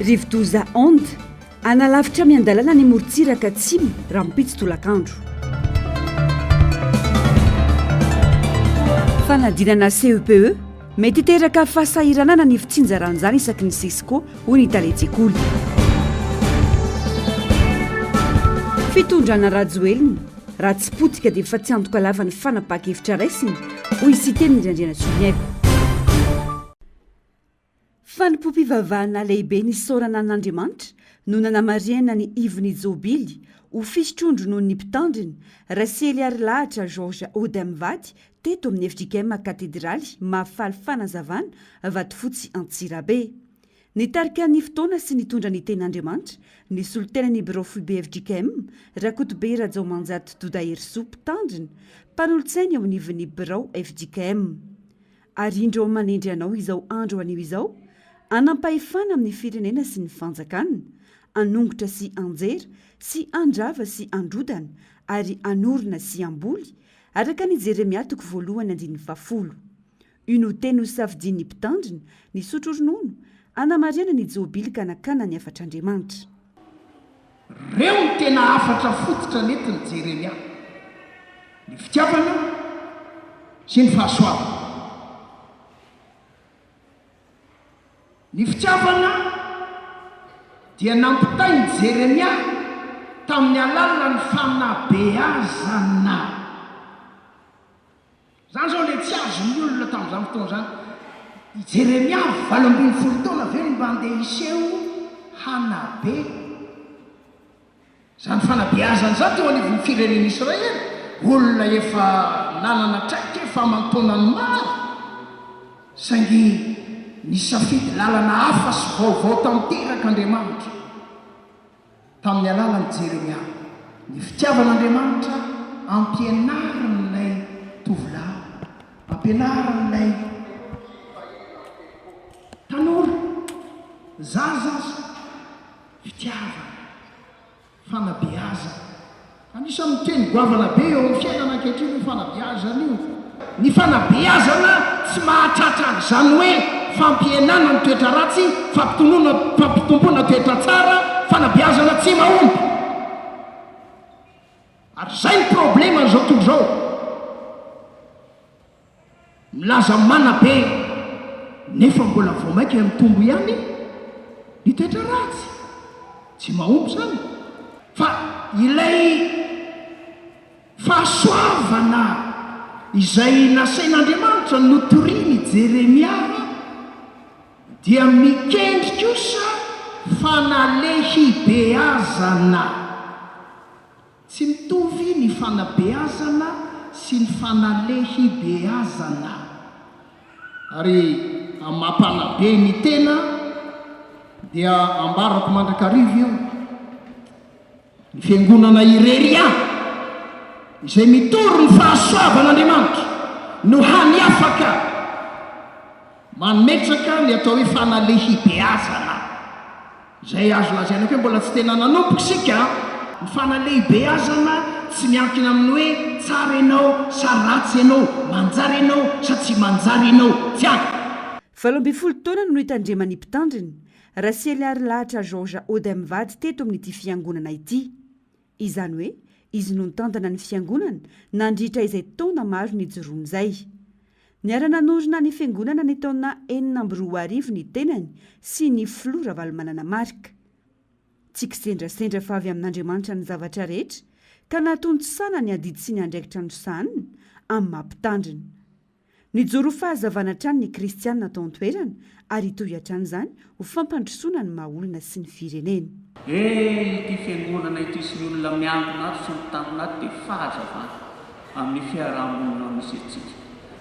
rivodoza onde analavitra miandalana ny morontsiraka tsimy raha mipitsy tolakandro. Fanadinana CEPE mety teraka fahasahiranana ny fitsinjaran'izany isaky ny sesiko ho ny taletsekoly. Fitondrana rajoelina raha tsy potika dia efa tsy antoka lava ny fanapaka-hevitra raisiny ho isiteny Indriandriana Somieva. Fanimpom-pivavahana lehibe ny saorana an'Andriamanitra no nanamariana ny Ivony Jobily ho fisitrondro noho ny mpitandriny Rasely ary lahatra Georges Odemvady teto amin'ny FJKM katedraly mahafaly fanazavana Vatofotsy Antsirabe. Nitarika ny fotoana sy nitondra ny ten'Andriamanitra ny solontenan'ny Bureau Foibe FJKM Rakotobe Rajaomanjato Dodahery mpitandrina mpanolo-tsaina eo anivon'ny Birao FJKM. Ary indreo manendry anao izao andro anio izao anampahefana amin'ny firenena sy ny fanjakana, anongotra sy anjera sy andrava sy androdana ary anorina sy amboly araka ny Jeremia toko voalohany andininy fafolo. Io no teny ho safidian'ny mpitandrina ny sotro ronono anamariana ny Jobily ka nakana ny afatr'Andriamanitra. Reo ny tena afatra fototra netiny Jeremia, ny fitiavana sy ny fahasoavana. Ny fitiavana dia nampitainy Jeremia tamin'ny alalana ny fanabeazana. Zany zao le tsy azo ny olona tamin'izany fotoana zany. Jeremia 12 taona ve mba andeha iseho hanabe. Zany fanabeazana zany teo anivon'ny firenen'i Israely. Olona efa nanana traika efa mantona ny maro. Saingy ny safidy lalana hafa sy vaovao tanterak'Andriamanitra tamin'ny alalan'i Jeremia. Ny fitiavan'Andriamanitra ampianaran'ilay tovolahy, ampianaran'ilay tanora, zaza, fitiavana, fanabeazana. Anisan'ny teny goavana be eo amin'ny fiainana ankehitriny ny fanabeazana io. Ny fanabeazana tsy mahatratra izany hoe fampienana ny toetra ratsy, fampitomboana toetra tsara, fanabeazana tsy mahomby. Ary zay ny problema n'izao tontolo zao. Milaza manabe nefa mbola vao maika mitombo ihany ny toetra ratsy, tsy mahomby zany. Fa ilay fahasoavana izay nasain'Andriamanitra notoriany Jeremia dia mikendry kosa fanalehibeazana. Tsy mitovy ny fanabeazana sy ny fanalehibeazana. Ary mampanabe ny tena dia ambarako mandrakarivo io ny fiangonana Ireria izay mitory ny fahasoavan'Andriamanitra no hany afaka mametraka ny atao hoe fanalehibeazana. Izay azo lazaina koe mbola tsy tena nanomboka sika. Ny fanalehibeazana tsy miankina amin'ny hoe tsara ianao sa ratsy ianao, manjary ianao sa tsy manjary ianao, tsy aky. 12 taona no hitandreman'ny mpitandriny Rasely ary lahatra Georges Odemvady teto amin'ity fiangonana ity. Izany hoe izy no nitantana ny fiangonana nandritra izay taona maro nijoroany izay. Niara-nanorina ny fiangonana ny taona 4 ny tenany sy ny flora valomanana marika. Tsy kisendrasendra fa avy amin'Andriamanitra ny zavatra rehetra ka natontsana ny adidy sy ny andraikitra nosanina amin'ny mampitandrina. Nijoro fahazavana trany ny kristianina tao an-toerana ary toy hatrany izany ho fampandrosoana ny mahaolona sy ny firenena. Ity fiangonana ity sy ny olona miangona ato sy ny taninato dia fahazavana amin'ny fiarahamonina misy antsika.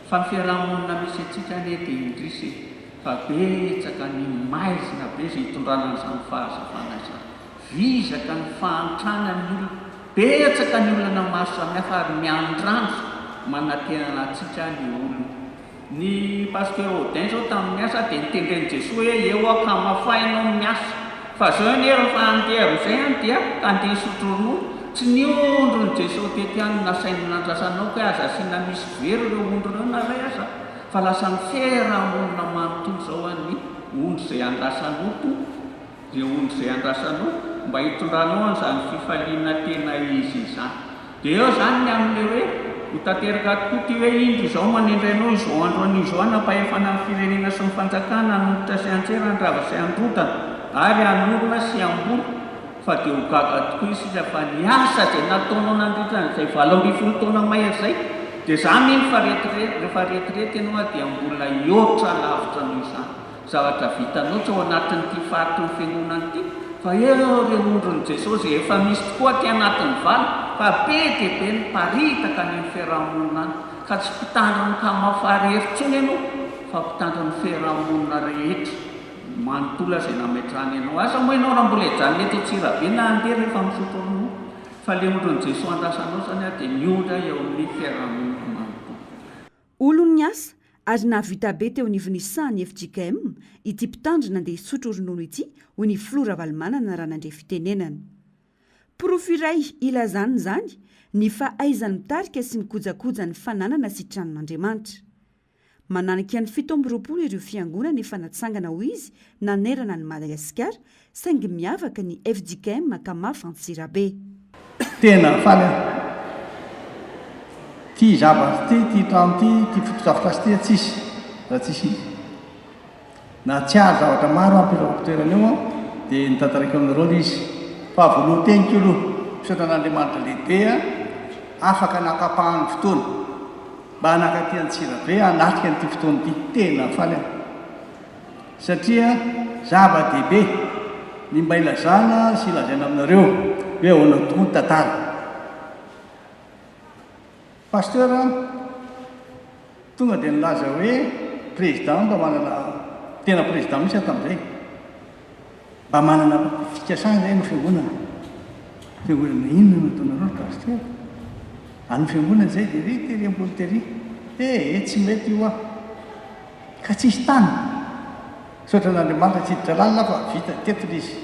Fa ny fiarahamonina misy antsika ane dia indrisy fa betsaka ny maizina be izay hitondrana an'izany fahazavana izany. Vizaka ny fahantrana ny olona, betsaka ny olona maro samihafa ary miandrandro manantenana antsika ny olona. Ny pasteur Audin zao tamin'ny miasa dia nitendreny Jesosy hoe eo akamafainao ny miasa. Fa zao ny rehefa andeha amin'izay any dia andeha sotro ronono, tsy niondro ny Jesosy tety any nasainy nandrasanao ka aza asiana misy very ireo ondrona naray aza. Fa lasa ny fiarahamonina manontolo zao any ondro izay andrasanao to dia ondry izay andrasanao mba hitondranao an'izany fifaliana tena izy izany. Dia eo zany ny amin'ilay hoe ho tanteraka tokoa ty hoe indro izao manendrainao izao andro an'izao anapahefana amin'ny firenena sy ny fanjakana hanolotra sy antsera andrava sy androtana ary hanorona sy ambola fa dia ho gaga tokoa isika fa ny asa izay nataonao nandritra n'izay 20 taona mahery izay dia zany iny fa rehefa rehetirety ianao dia mbola iotra lavitra noho izany zavatra vitanao tsy ao anatin'ity faritry ny fiangonana ity fa eo re ondron'i Jesosy efa misy tokoa ty anatin'ny vala fa be dia be ny paritaka ny fiarahamonina any ka tsy mpitandriny ka mafarery intsony ianao fa mpitandriny fiarahamonina rehetra manontolo izay nametrany ianao asa moa ianao raha mbola ejany mety ho tsirabe na andeha rehefa misotro aminao fa le ondron'i Jesosy andrasanao zany dia miondra eo amin'ny fiarahamonina manontolo. Olony asa ary nahavita be teo nivinisahany FJKM ity mpitandrina andeha hisotro ronono ity ho ny Flora Valimanana raha nandre fitenenana. Porofo iray ilazany zany ny fahaizany mitarika sy mikojakoja ny fananana sy tranon'Andriamanitra. Mananaka ny 17 ireo fiangonana efa natsangana ho izy nanerana ny Madagasikara saingy miavaka ny FJKM Kamafa Antsirabe. Tena faly ty zavatra ty trano ty fotodrafitrasy ty tsisy raha tsisy izy na tsy azo zavatra maro ampitoerana eo dia nitantarika aminareo le izy fa voaloha tenika aloha misaotra an'Andriamanitra lehibe afaka nakapahany fotoana mba hanakaty Antsirabe hanatrika an'ity fotoana ity tena faly satria zava-dehibe ny mba ilazana sy ilazaina aminareo hoe ahoana tokoa ny tantara. Pasteur tonga dia nilaza hoe président mba manana tena président misy tamin'izay mba manana fikasana zay no fiangonana inona no ataonareo pasteur any fiangonana zay dia ry tery ambony tery tsy mety io ka tsisy tany saotra n'Andriamanitra tsy hiditra lalina fa vita teto izy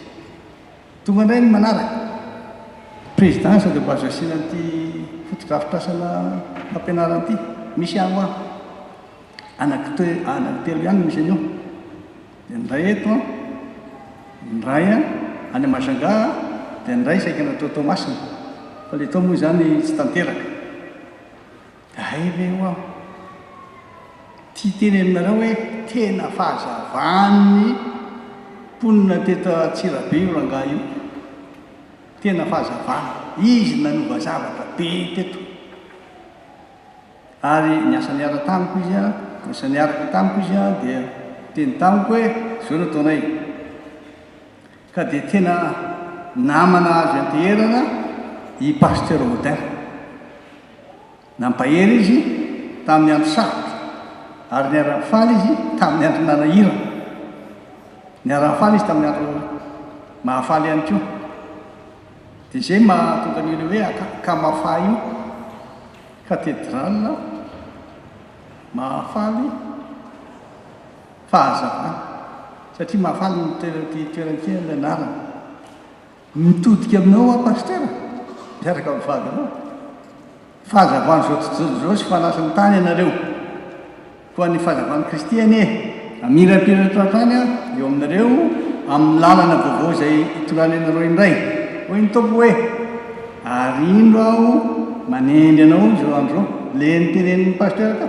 tonga indray ny manaraka président sao dia mba azo asiana ty fotodrafitrasana ampianarana ity misy any hoa anankitelo ihany misy an'io dia nyray eto ny ray any Masanga dia ny ray saika natao Tomasina fa le tao moa zany tsy tanteraka ve hoa ty teny aminareo hoe tena fahazavany mponina teto Antsirabe io rangahy io tena fahazavana izy nanova zavatra be teto ary niasa niara tamiko izy niasa niaraka tamiko izy dia teny tamiko hoe zao no ataonay ka dia tena namana azy anteherana i pasteur Audin nampahery izy tamin'ny andro sarotra ary niara-faly izy tamin'ny andro nanahira niara-faly izy tamin'ny andro mahafaly ihany koa dia izay mahatonga an'io hoe Kamafa io katedrale mahafaly fahazavana satria mahafaly toeranty anarana mitodika aminao pasteur miaraka mivady anao fahazavany zao sy fanasany tany ianareo koa ny fahazavany kristiany amirapiratra tany eo aminareo amin'ny lalana vaovao izay hitondrany anareo indray hoy ny tompo hoe arindro aho manendry anao zao andro le nytenen'ny pasteur ka.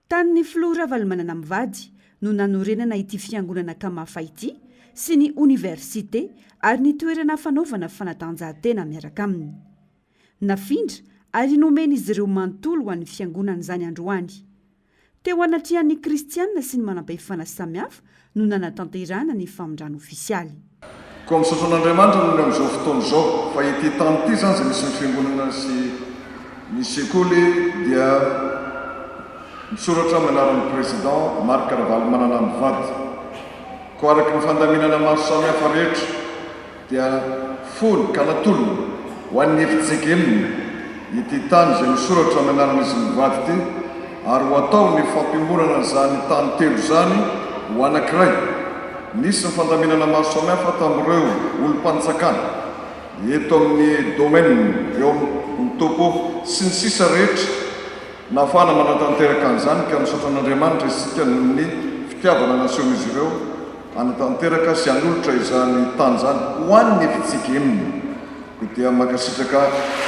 Tanin'ny Flora Valimanana mivady no nanorenana ity fiangonana Kamafa ity sy ny université ary ny toerana fanaovana fanatanjahantena miaraka aminy. Nafindra ary nomeny izy ireo manontolo ho an'ny fiangonana izany androany. Teo anatrihan'ny kristianina sy ny manam-pahefana samihafa no nanatanterana ny famondrana ofisialy. Koa misaotra an'Andriamanitra nohony amin'izao fotoana izao fa ity tany ity zany izay misy ny fiangonana sy ny sekoly dia misoratra amin'ny anaran'ny président Marc Valimanana mivady. Koa araka ny fandaminana maro samihafa rehetra dia fony ka natolona ho an'ny FJKM ity tany izay misoratra amin'ny anaran'izy mivady ity ary ho atao ny fampimorana zany tany telo zany ho anankiray. Nisy ny fandaminana maro samihafa tamin'ireo olom-panjakana eto amin'ny domaine eo amin'ny topo sy ny sisa rehetra nafana manatanteraka an'izany ka misaotra an'Andriamanitra isika ny fitiavana naseho izy ireo anatanteraka sy anolotra izany tany zany ho an'ny efitsika eminy ko dia makasitraka azy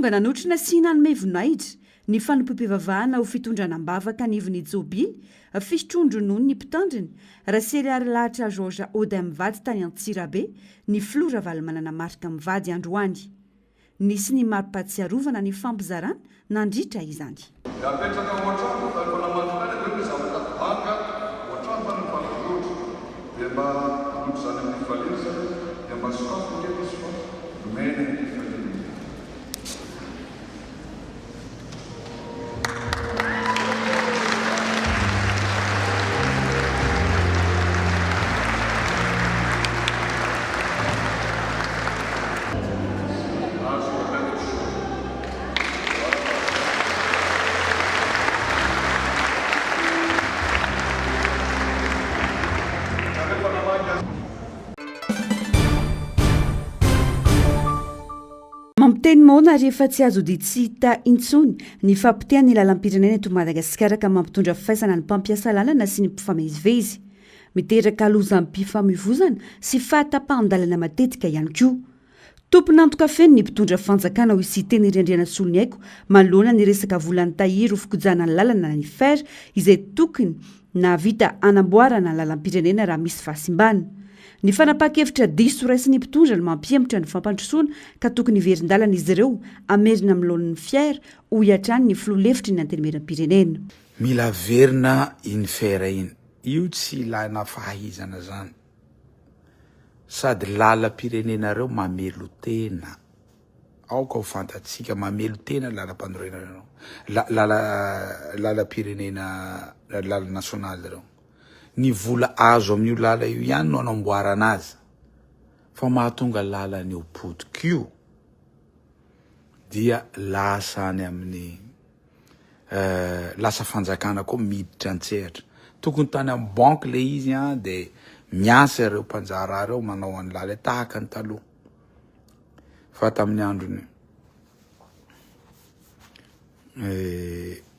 tonga nanotrina sy nanome vonaitra ny fanompoam-pivavahana ho fitondranam-bavaka ny ivony jobily fisitrondro noho ny mpitandriny raha seriary lahatra Georges Audet mivady tany Antsirabe ny filora valimanana marika mivady androany nisy ny marim-pahatsiarovana ny fampizarana nandritra izany apetraka oatrano fanamandrina hoe zavatra banka oatrano fa nyfanaolotra dia mba tonto zany amin'ny valesa dia mba sokafo nety sy fa domeny mampiteny moana rehefa tsy azo dia tsy hita intsony ny fampiteany ny lalam-pirenena eto Madagasikara ka mampitondra fifaisana ny mpampiasa lalana sy ny mpifamezivezy miteraka loza mpifamoivozana sy fahatapahan-dalana matetika ihany koa tompony antoka feno ny mpitondra fanjakana ho isiteny Randriana Soloniaiko manoloana ny resaka volan'ny tahiry ho fikojana ny lalana ny fer izay tokony na vita anamboarana lalam-pirenena raha misy fahasimbana ny fanapaha-kevitra diso raisy ny mpitondra no mampiemitra ny fampandrosoana ka tokony verin-dalana izy ireo amerina amin'lohan'ny fiera ho hiatrany ny filoha-lefitry ny antenimieram-pirenena mila verina iny fera iny io tsy ilana fahizana zany sady lalam-pirenenareo mamelo tena aoka ho fantatsika mamelo tena lalam-pandorenareo lalam-pirenena lala nasionaly reo ny vola azo amin'io lala io ihany no anamboarana azy fa mahatonga lala ny opodik'io dia lasa any amin'ny lasa fanjakana koa miditra antsehatra tokony tany amin'ny banque le izy dia miasa ireo mpanjara reo manao any lala tahaka ny taloha fa tamin'ny androny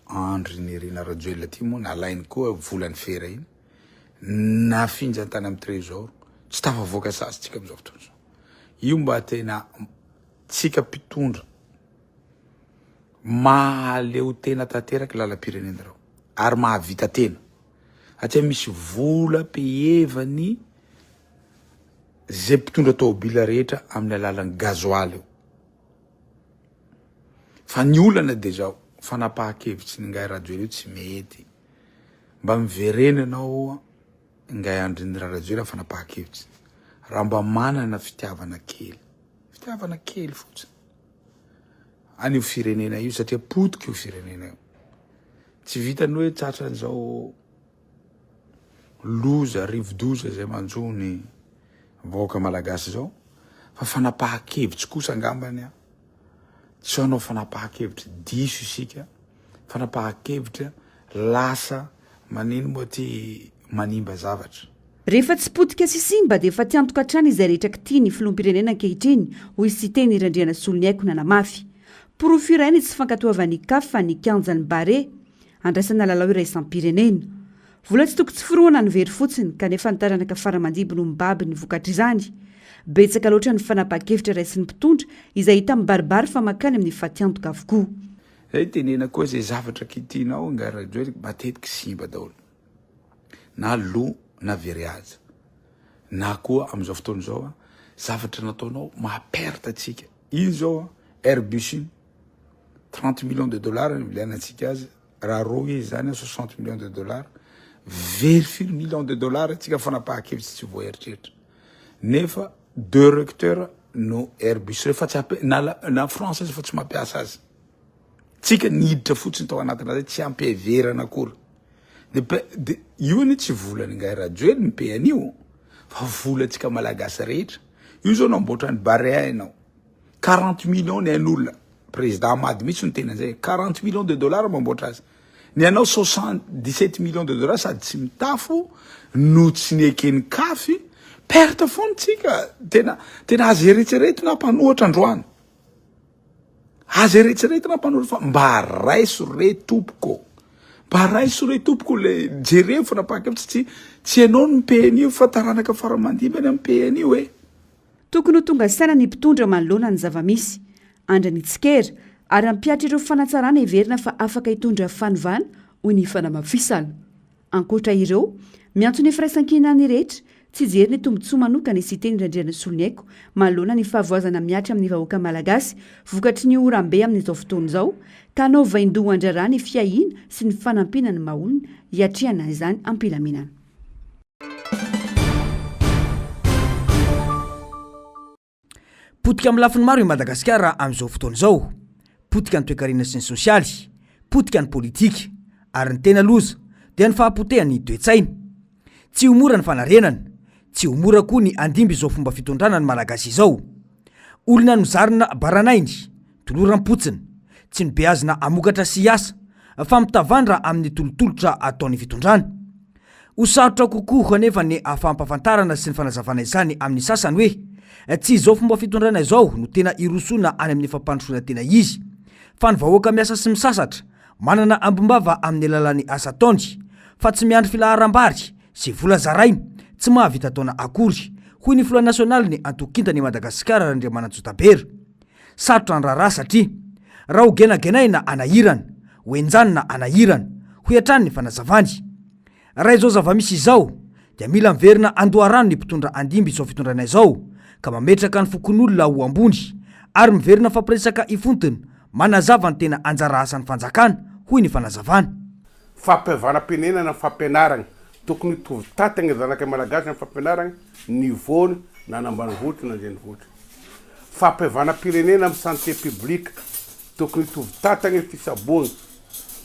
androny Irina Rajoelina ty moa nalainy koa volan'ny fera iny nafinja tany amin'ny trésor tsy tafavoaka sasy tsika amin'izao fotoana zao io mba tena tsika mpitondra mahaleo tena tanteraka lalam-pirenenareo ary mahavita tena atria misy vola pehevany zay mpitondra tômôbila rehetra amin'ny alalan'ny gazoaly io fa ny olana dia zao fanapahan-kevitsy ny ngay Rajoelina io tsy mety mba miverena anao ngay andriny Rajoelina fanapahan-kevitsy raha mba manana fitiavana kely fotsiny an'io firenena io satria potika io firenena io tsy vitany hoe tratran'izao loza rivodoza zay manjony vahoaka malagasy zao fa fanapahan-kevitsy kosa angambany tsy hanao fanapahan-kevitra diso isika fanapahan-kevitra lasa manino moa ty manimba zavatra rehefa tsy potika sy simba dia efa tiantoka hatrany izay rehetra kity ny filoham-pirenena ankehitriny ho isiteny Randriana Soloniaiko nanamafy porofirainy tsy fankatoavany kafa ny kianjan'ny bare andraisana lalao iraisam-pirenena vola tsy toko tsy foroana ny very fotsiny kanefa nitaranaka faramandiby no mibaby ny vokatra izany betsaka loatra ny fanapahan-kevitra raisin'ny mpitondra izay hita amin'ny baribary fa makany amin'ny fatiantoka avokoa zay tenena koa zay zavatra kitinao nga Rajoelina matetiky simba daholo na lo na very aza na koa amin'izao fotoana zao zavatra nataonao mahaperta atsika iny zao Airbus 30 millions de dollars nivilianatsika azy raha roa izy zany 60 millions de dollars very firy millions de dollars atsika fanapahan-kevitsy tsy voaeritreritra nefa 2 recteurs no Airbus rehefa tsy na français fa tsy mampiasa azy tsika niditra fotsiny tao anatina zay tsy ampiheverana akory de io any tsy volany ngay rajoely mpe anio fa volantsika malagasy rehetra io zao namboatra ny Barea ianao 40 millions ny an'olona président Amady mihitsy ny tena zay 40 millions de dollars mamboatra azy ny anao 77 millions de dollars sady tsy mitafo no tsy nekeny kafy perte foana tsika tena azy eretseretina mpanohatra androany azy eretseretina mpanohatra fa mba raiso re tompoko le jereo fa napakevitsy tsy anao ny mpenio fa taranaka faramandimany amin'ny mpenio e tokony ho tonga saina ny mpitondra manoloana ny zavamisy andranitsikera ary ampiatra ireo fanatsarana heverina fa afaka hitondra fanovana hoy ny fanamafisana ankoatra ireo miantso ny firaisan-kinany rehetra tsy jery ny tombotsoa manokana isy teny randriana soloniaiko manoloana ny fahavoazana miatra amin'ny vahoaka malagasy vokatry ny orambe amin'izao fotoana izao ka anao vaindoha andrarà ny fiahina sy ny fanampinany maolona hiatrihana izany ampilaminana potika amin'ny lafiny maro i Madagasikara amin'izao fotoana izao potika ny toe-karena sy ny sosialy potika ny politika ary ny tena loza dia ny fahapotehan'ny toe-tsaina tsy ho mora ny fanarenana tsy ho mora koa ny andimby izao fomba fitondrana ny malagasy izao olona nozarina baranainy toloram-potsiny tsy ny beazina amokatra siasa fa mitavandra amin'ny tolotolotra ataon'ny fitondrana ho sarotra kokoa kanefa ny afampafantarana sy ny fanazavana izany amin'ny sasany hoe tsy izao fomba fitondrana izao no tena irosona any amin'ny fampandrosoana tena izy fa ny vahoaka miasa sy misasatra manana ambombava amin'ny alalan'ny asa ataony fa tsy miandry filaharam-bary sy vola zarainy tsy mahavita taona akory hoy ny floa nasionaly ny antokintany Madagasikara Randriamanantsotabera sarotra ny raharaha satria raha ho genagenaina anahirana ho enjanina anahirana ho iantrany ny fanazavany raha izao zavamisy izao dia mila miverina andoharano ny mpitondra andimby izao fitondrana izao ka mametraka ny fokon'olona ho ambony ary miverina fampiresaka ifontiny manazava ny tena anjara asan'ny fanjakana hoy ny fanazavana fampihavanam-pirenena fampianarana tokony tovy tatagna zanaka malagasy amin'ny fampianarana nivôny na nambanivohitra na andrenivohitra fampihavanam-pirenena amin'ny santé publique tokony tovy tatagna fisaboana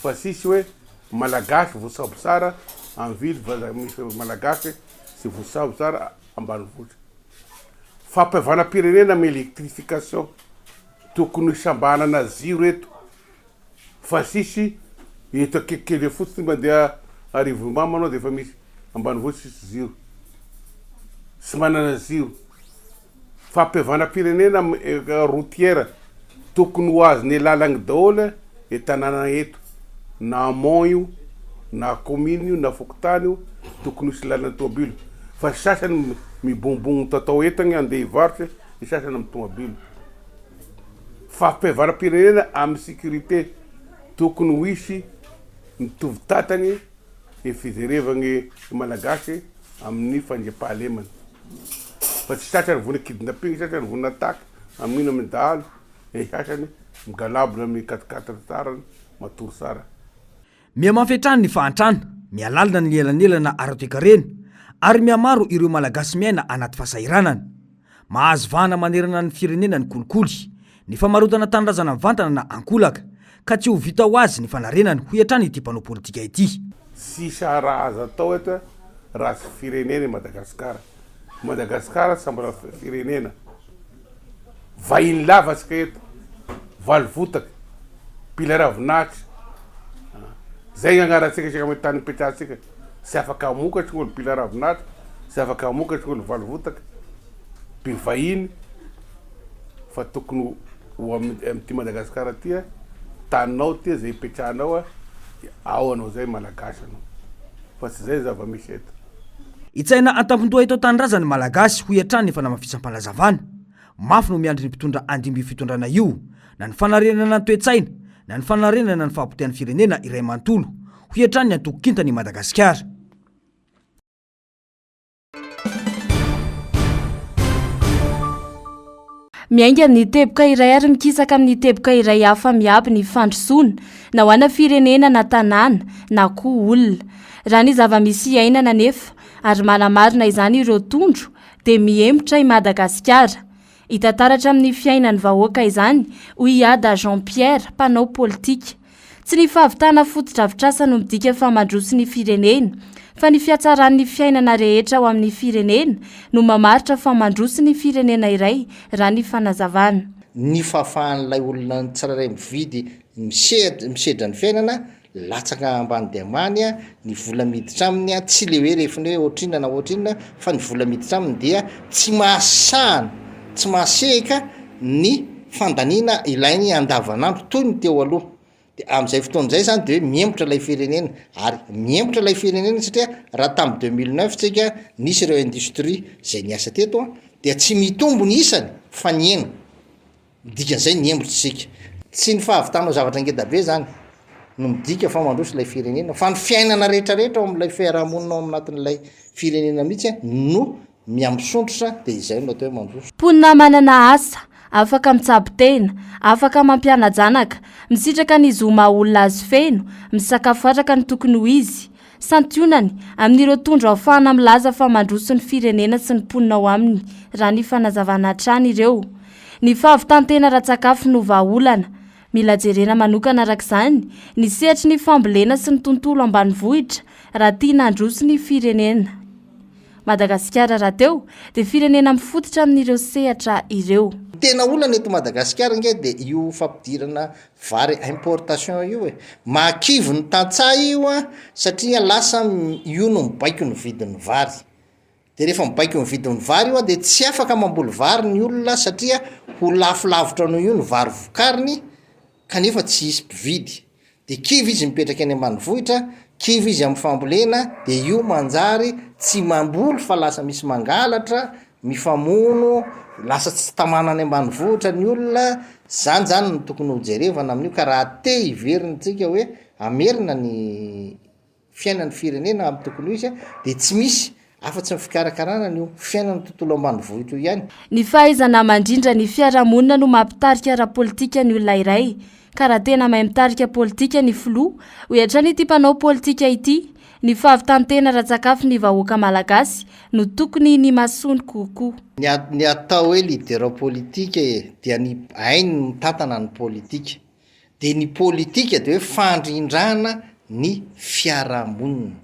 fa sisy hoe malagasy voasabo tsara amin'ny vily misy malagasy sy voasabo tsara ambanivohitra fampihavanam-pirenena amin'ny électrification tokony isambanana ziro eto fa sisy eto akekely fotsiny mandeha arivo mamanao dia efa misy ambanivohitra sisy ziro sy manana ziro fampihavanam-pirenena routière tokony ho azy ny lalagny daholo e tanàna eto na amont io na commune io na fokotany io tokony hisy lalana tomobilo fa sasany mibombogno tatao entagny andeha hivarotra ny sasany amin'ny tomobilo fampihavanam-pirenena amin'ny sécurité tokony ho isy mitovy tatagny e fijerevagny malagasy amin'ny fandriam-pahalemana fa tsy sasany vona kidnapping sasany vona attaque amin'ino amin'ny dahalo e sasany migalabona amin'ny 4x4 tsarany matory tsara mihamafetrany ny fahantrana mialalina ny elanelana ara-toe-karena ary mihamaro ireo malagasy miaina anaty fahasahiranana mahazo vahana manerana ny firenena ny kolikoly ny famarotana tanindrazana mivantana na ankolaka ka tsy ho vita ho azy ny fanarenany ho iatrany ity mpanao politika ity sisa raha azo atao eto raha sy firenena Madagasikara sambara firenena vahiny lavatsika eto valivotaka pila ravinahitra zay gn'agnarantsika sika amin'ny tany mipetrahantsika sy afaka amokatry gn'olo pila ravinahitra sy afaka amokatry gn'olo valivotaka mpivahiny fa tokony ho amin'ity Madagasikara tia taninao tia zay ipetrahanao ao anao zay malagasy anao fa tsy zay zava-misy eto itsaina antampon-doha eto tanindrazany malagasy ho iatrany ny fanamafisam-panazavana mafy no miandry ny mpitondra andimby fitondrana io na ny fanarenana ny toe-tsaina na ny fanarenana ny fahapotehan'ny firenena iray manontolo ho iatrany ny antokokintany Madagasikara miainga amin'ny teboka iray ary mikisaka amin'ny teboka iray hafa miaby ny fandrosoana na ho ana firenena na tanàna na koa olona raha ny zava-misy iainana nefa ary manamarina izany ireo tondro dia miemotra i Madagasikara Hitantaratra amin'ny fiainany vahoaka izany hoy Iada Jean Pierre, mpanao politika. Tsy ny fahavitana fotodrafitrasa no midika fa mandroso ny firenena, fa ny fiatsaran'ny fiainana rehetra ao amin'ny firenena no mamaritra fa mandroso ny firenena iray raha ny fanazavana. Ny fahafahan'ilay olona tsiraray mividy misedra ny fiainana latsaka ambany diamany ny vola miditra aminy tsy le hoe rehefa ny hoe ohatrinona na ohatrinona fa ny vola miditra aminy dia tsy mahasahana tsy mahasehaka ny fandaniana ilainy andavanandro toy ny teo aloha. De amin'izay fotoan'izay zany de hoe miembotra ilay firenena ary miembotra ilay firenena satria raha tamin'ny 2009 tsika nisy ireo industrie zay niasa teto dia tsy mitombo ny isany fa ny ena dikan'izay niembotra isika tsy ny fahavitanao zavatra ngedabe zany no midika fa mandroso ilay firenena fa ny fiainana rehetrarehetra ao amin'ilay fiarahamonina ao anatin'ilay firenena mihitsy no miambisontrotra de izay no atao hoe mandroso. Mponina manana asa, afaka mitsabo-tena, afaka mampiana-janaka, misitraka ny zoma olona azo feno, misakafo atraka ny tokony ho izy. Santionany amin'ireo tondro ahafahana milaza fa mandroso ny firenena sy ny mponina ao aminy raha ny fanazavana hatrany ireo. Ny fahavitantena ra-tsakafo no vahaolana. Mila jerena manokana arak'izany ny sehatry ny fambolena sy ny tontolo ambanivohitra raha tiana handroso ny firenena. Madagasikara raha teo dia firenena mifototra amin'ireo sehatra ireo. Tena olana eto Madagasikara nge de io fampidirana vary importation io mahakivo ny tantsaha io satria lasa io no mibaiko ny vidin'ny vary. De rehefa mibaiko ny vidin'ny vary io de tsy afaka mamboly vary ny olona satria ho lafolavitra noho io ny vary vokariny kanefa tsy isy mpividy. De kivo izy mipetraka any ambanivohitra, kivo izy amin'ny fambolena, de io manjary tsy mamboly fa lasa misy mangalatra, mifamono, lasa tsy tamana any ambanivohitra ny olona. Zany no tokony ho jerevana amin'io ka raha te iverintsika hoe amerina ny fiainan'ny firenena amin'ny tokony izy de tsy misy afa-tsy ny fikarakarana ny fiainan'ny tontolo ambanivohitra io ihany. Ny fahaizana mandrindra ny fiarahamonina no mampitarika ara-politika ny olona iray. Ka raha tena mahay mitarika politika ny filoha, ho hatrany ity mpanao politika ity, ny fahavitantena ra-tsakafo ny vahoaka malagasy no tokony ny masony kokoa. Ny atao hoe lidera politika dia ny hainy mitantana ny politika. De ny politika de hoe fandrindrana ny fiarahamonina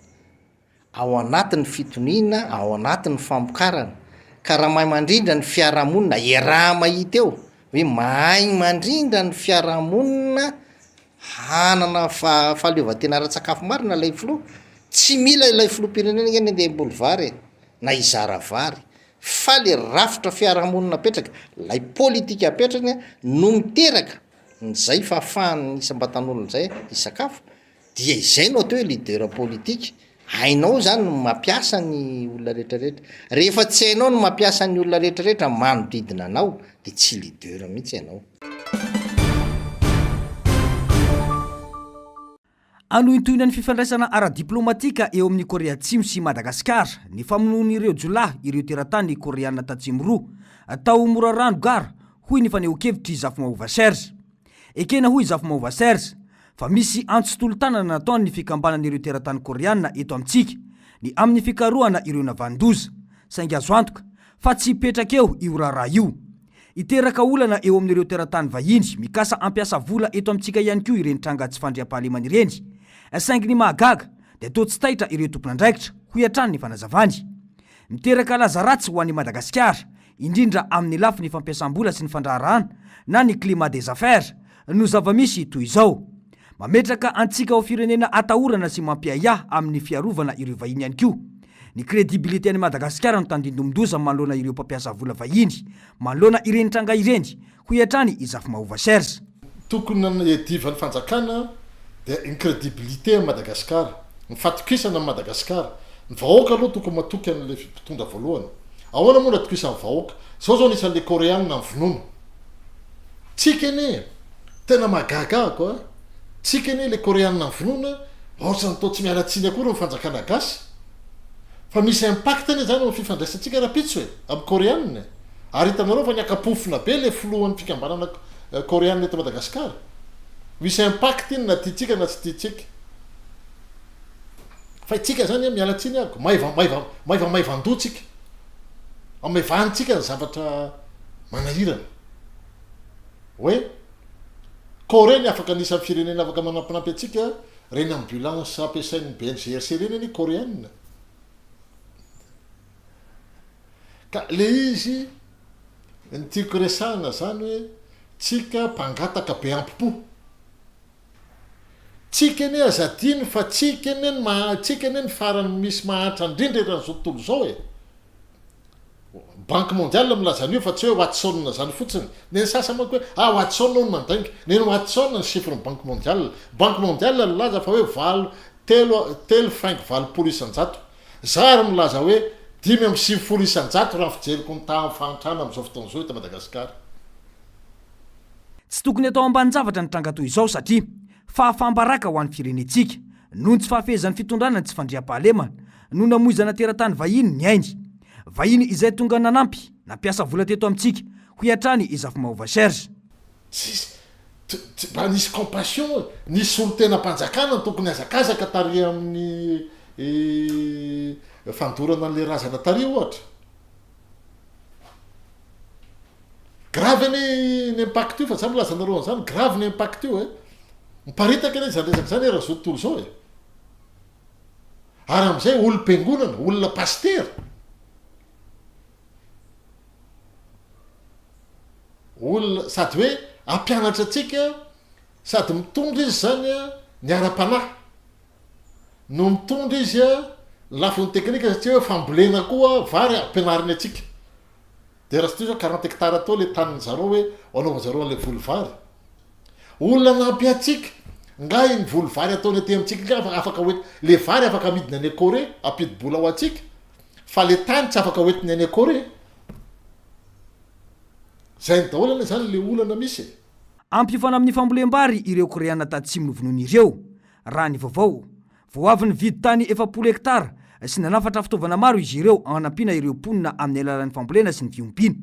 ao anatin'ny fitoniana, ao anatin'ny fampokarana. Ka raha mahay mandrindra ny fiarahamonina raha mahita eo hoe mahay mandrindra ny fiarahamonina hanana fahaleovantena ra-tsakafo marina ilay filoha, tsy mila ilay filoham-pirenena ny andeha mboly vary na izara vary fa le rafitra fiarahamonina apetraka lay politika apetraka no miteraka nizay fa ahafahany isam-batan'olona zay isakafo dia izay no atao hoe lidera politika. Hainao zany no mampiasa ny olona rehetrarehetra. Rehefa tsy hainao no mampiasa ny olona rehetrarehetra manodidina anao de tsy lidera mihitsy ianao. Anohintohina ny fifandraisana ara-diplomatika eo amin'ny Korea Atsimo sy Madagasikara, ny famonoan'ireo jolahy ireo teratany koreana tatsimo roa atao mora rano gara hoy ny faneho-kevitry Zafimahova Serge. Ekena hoy Zafimahova Serge fa misy antso-tolo-tanana nataony ny fikambanan'ireo teratany koreana eto amintsika ny amin'ny fikarohana ireo navandoza saingy azo antoka fa tsy petraka eo io raharaha io. Iteraka olana eo amin'ireo teratany vahiny mikasa ampiasa vola eto amintsika ihany koa ireny tranga tsy fandriam-pahalemana ireny. Saingy ny mahagaga dia toa tsy taitra ireo tompon'andraikitra hoy hatrany ny fanazavany. Miteraka laza ratsy ho an'ny Madagasikara indrindra amin'ny lafiny fampiasam-bola sy ny fandraharahana na ny climat des affaires no zava-misy toy izao. Mametraka antsika ao firenena atahorana sy mampiaya amin'ny fiarovana ireo vahiny ihany koa. Ny kredibilité any Madagasikara no tandindomindoza manoloana ireo mpampiasa vola vahiny, manoloana ireny tranga ireny hoy hatrany Zafimahova Serge. Tokony edivany fanjakana dia ny kredibilité any Madagasikara, ny fatokisana any Madagasikara. Ny vahoaka aloha tokony matoky an'ilay mpitondra voalohany. Ahoana moa natokisany vahoaka? Zao anisan'le koreanina ny vonono. Tsika ene tena mahagagako a. Tsika ene le koreanina ny vonono ohatrany atao tsy mialatsiny akory ny fanjakana gasy. Fa misy impact ane zany amin'ny fifandraisantsika rapitso amin'ny koreanina. Ary hitanareo fa niakapofina be le filohan'ny fikambanana koreanina eto Madagasikara. Misy impact iny na tiatsika na tsy tiatsika. Fa itsika zany mialatsiny ako, maivandotsika. Amaivanytsika ny zavatra manahirana hoe corée ny afaka anisan'ny firenena afaka manampinampy atsika reny ambulance ampiasain'ny BNGRC reny any coréenne ka le izy ny tiako resahana zany hoe tsika mpangataka be ampipo tsika eny azadiny fa tsika eny farany misy mahantra indrindra eran'izao tontolo zao e banque mondiale milaza an'io fa tsy hoe Watson zany fotsiny ny sasa manko hoe Watson no mandainga neny Watson ny chiffre ny banque mondiale milaza fa hoe telo faingo valopolo isanjato zary milaza hoe 5.9 isanjato raha fijeriko ny tamin'ny fahantrana amin'izao fotoana izao eto Madagasikara. Tsy tokony atao ambanin-javatra ny tranga toy izao satria fahafambaraka ho an'ny firenetsika noho tsy fahafehezan'ny fitondrana ny tsy fandriam-pahalemana no namoizana teratany vahiny ny ainy vahiny izay tonga nanampy nampiasa vola teto amintsika ho iatrany izafy maova Serge. Mba nisy compassion nisy olo tena mpanjakana tokony azakazaka tary amin'ny fandorana an'le razana tary ohatra grave ny impact io fa zany milaza nareo an'izany grave ny impact io miparitaka eny zany resaka zany raha zao tontolo zao ary amin'izay olom-piangonana olona paster olona sady hoe ampianatra atsika sady mitondra izy zany ny ara-panahy no mitondra izy lafiny teknika satria hoe fambolena koa vary ampianariny atsika de raha satria zao 40 hectare atao le taniny zareo hoe anaova zareo an'le volo vary olona nampy atsika ngay ny volo vary ataony aty amintsika nga afaka hoe le vary afaka amidiny any Corée ampidibola ho atsika fa le tany tsy afaka hoetiny any Corée zay ny daholana zany le olana misy ampifana amin'ny fambolem-bary ireo koreana tatsimo novonoiny ireo raha ny vaovao vao avy ny vidy tany 7 hektara sy nanafatra fitaovana maro izy ireo anampina ireo mponina amin'ny alalan'ny fambolena sy ny fiompiana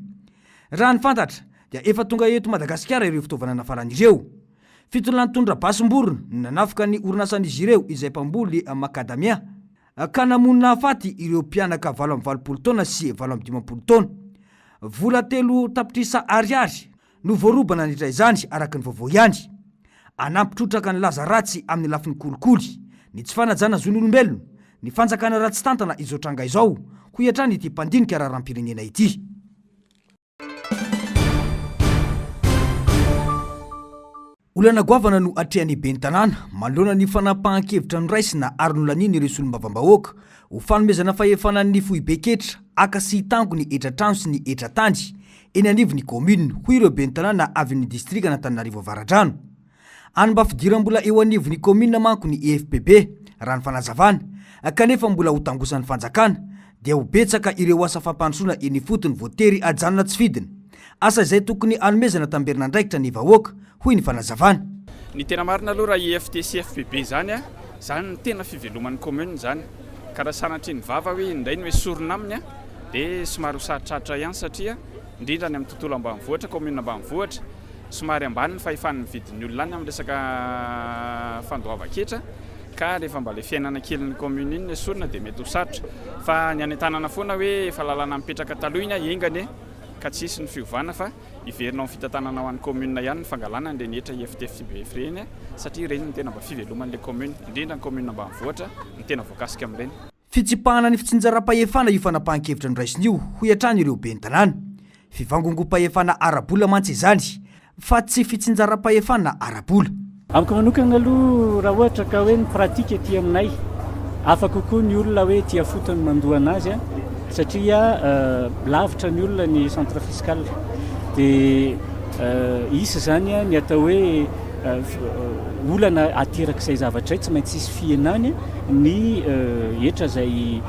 raha ny fantatra dia efa tonga eto Madagasikara ireo fitaovana nafaran'ireo fitolana tondra basim-borona nanafika ny orinasan'izy ireo izay mpamboly makadamia ka namonina afaty ireo mpianaka 20 taona sy 15 taona vola 3 tapitrisa ariary no voarobana nitray izany araka ny vaovao ihany anampitrotraka ny laza ratsy amin'ny lafiny kolikoly ny tsy fanajana zon'olombelona ny fanjakana ratsy tantana izao tranga izao ho iatrany ity mpandinika raharam-pirenena ity. Olana goavana no atrehan'ny ben'ny tanàna manoloana ny fanapahan-kevitra noraisina ary nolaniny ireo solom-bavambahoaka ho fanomezana fahefanan'ny fohibe-ketra aka sy tango ny etratrano sy ny etratandy eny anivon'ny commune ho ireo ben'ny tanàna avy ny distrika n'Antananarivo Avaradrano. Any mba fidiram-bola eo anivon'ny commune manko ny EFPB raha ny fanazavana kanefa mbola ho tangosan'ny fanjakana dia ho betsaka ireo asa fampandrosoana eny fotony voatery ajanona tsy fidina asa izay tokony anomezana tamberina andraikitra ny vahoaka hoy ny fanazavana. Ny tena marina aloha raha EFTCFPB zany zany tena fiveloman'ny commune zany ka raha sanatry ny vava hoe indray ny hoe sorona aminy dia somary ho sarotratra ihany satria indrindra any amin'ny tontolo ambanivohitra commune ambanivohitra somary ambany ny fahefan'ny vidin'ny olona any amin'ny resaka fandoava-ketra ka rehefa mba le fiainana kelin'ny commune iny ny sorona dia mety ho sarotra fa ny any an-tanàna foana hoe efa lalana mipetraka taloha iny engany ka tsisy ny fiovana fa iverinao ny fitantanana ho an'ny commune ihany ny fangalana ny rehetra EFTFB freny satria ireny ny tena mba fiveloman'le commune indrindra ny commune ambanivohitra ny tena voakasika amin'ireny. Fitsipahana ny fitsinjaram-pahefana io fanapahan-kevitra noraisiny io ho iatrany ireo ben'ny tanàna fivangongom-pahefana arabola mantsy izany fa tsy fitsinjaram-pahefana arabola. Amiko manokana aloha raha ohatra ka hoe ny pratika ety aminay afaka kokoa ny olona hoe tia fotony mandoa anazy satria lavitra ny olona ny centre fiscal dia isy zany ny atao hoe olana aterak'izay zavatra tsy maintsy isy fienany ny etra zay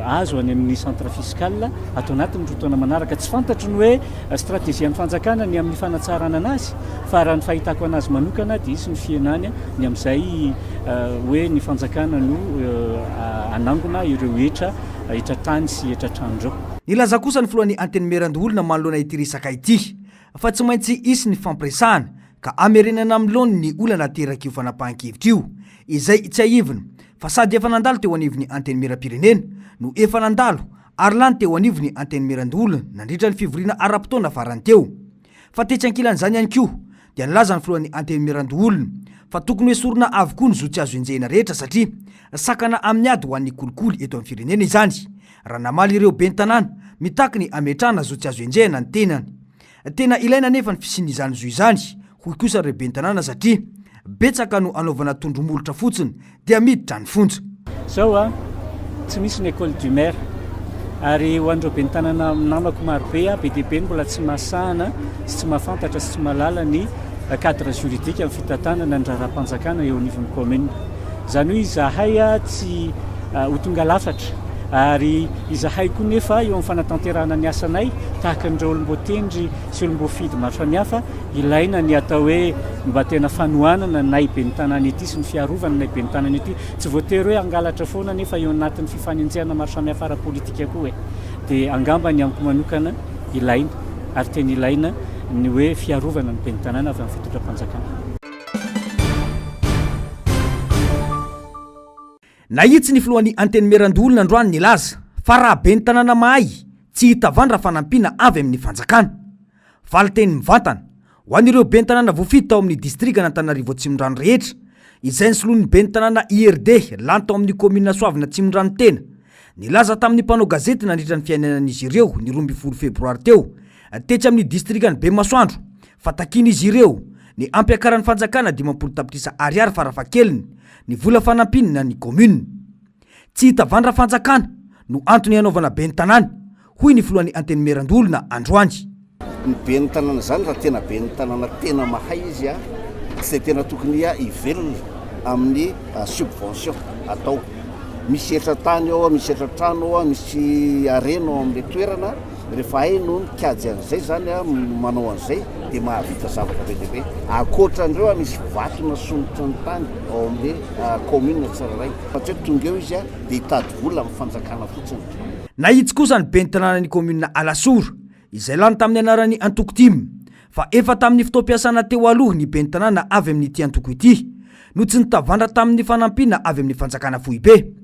azo any amin'ny centre fiscal atao anatiny rotaona manaraka tsy fantatry ny hoe stratégian'ny fanjakana ny amin'ny fanatsarana anazy fa raha ny fahitako anazy manokana dia isy ny fienany ny amin'izay hoe ny fanjakana no anangona ireo etratany sy etratrano. Nilaza kosa ny filohan'ny antenimierandoolona manoloana ity resaka ity fa tsy maintsy isy ny fampiresahana ka amerenana amin'loany ny olana teraka io fanapahan-kevitra io izay tsy aivina fa sady efa nandalo teo anivon'ny antenimieram-pirenena no efa nandalo ary lany teo anivo ny anteny Mirandolona nandritra ny fivoriana ara-potoana farany teo. Fa tetsy ankilan'izany ihany koa dia nilaza ny filohan'ny anteny Mirandolona fa tokony hoe sorona avokoa ny zo tsy azo enjehina rehetra satria sakana amin'ny ady ho an'ny kolikoly eto amin'ny firenena izany. Raha namaly ireo ben'ny tanàna mitaky ny ametrahana zo tsy azo enjehina ny tenany. Tena ilaina nefa ny fisian'izany zo izany hoy kosa ireo ben'ny tanàna satria betsaka no anaovana tondromolotra fotsiny dia miditra ny fonja. Zao tsy misy ny école du maire ary ho an'ireo ben'ny tanàna namako marobe be dia be mbola tsy mahasahana sy tsy mahafantatra sy tsy mahalala ny cadre juridique amin'ny fitantanana ny raharaham-panjakana eo anivon'ny commune. Zany hoe izahay tsy ho tonga lafatra ary izahay koa nefa eo amin'ny fanatanterahana ny asanay tahaka an'ireo olombotendry sy olombofidy maro samihafa ilaina ny atao hoe mba tena fanohanana nay ben'ny tanàna ety sy ny fiarovana nay ben'ny tanàna ety. Tsy voatery hoe angalatra foana nefa eo anatin'ny fifanenjehana maro samihafa ara-politika koa dia angamba ny amiko manokana ilaina ary tena ilaina ny hoe fiarovana ny ben'ny tanàna avy amin'ny fitondram-panjakana. Nahitsy ny filohan'ny anteny Mirandolona androany nilaza fa raha ben'ny tanàna mahay tsy hita vandra fanampiana avy amin'ny fanjakana. Valy teny mivantana ho an'ireo ben'ny tanàna voafidy tao amin'ny distrika n'Antananarivo Atsimondrano rehetra izay ny soloan'ny ben'ny tanàna IRD lany tao amin'ny komina Soavina Atsimondrano tena. Nilaza tamin'ny mpanao gazety nandritra ny fiainanan'izy ireo ny 12 febroary teo tetsy amin'ny distrika ny Bemasoandro fa takian'izy ireo ny ampiakaran'ny fanjakana 50 tapitrisa ariary farafahakeliny ny vola fanampinina ny commune. Tsy hita vandra fanjakana no antony hanaovana ben'ny tanàna hoy ny filohan'ny anteny Mirandolona androany. Ny ben'ny tanàna zany raha tena ben'ny tanàna tena mahay izy tsy tena tokony ivelona amin'ny subvention atao. Misy etra tany ao, misy etra trano ao, misy arena ao amin'ilay toerana rehefa hay no mikajy an'izay zany manao an'izay dia mahavita zavatra be dia be. Ankoatran'ireo misy vato nasonitra ny tany ao amin'ilay commune tsirairay fa tsy hoe tonga eo izy dia hitady vola amin'ny fanjakana fotsiny. Nahitsy kosa ny ben'ny tanànan'ny commune Alasora izay lany tamin'ny anaran'ny antoko timy fa efa tamin'ny fotoam-piasana teo aloha ny ben'ny tanàna avy amin'ity antoko ity no tsy nitavandra tamin'ny fanampina avy amin'ny fanjakana Foibe.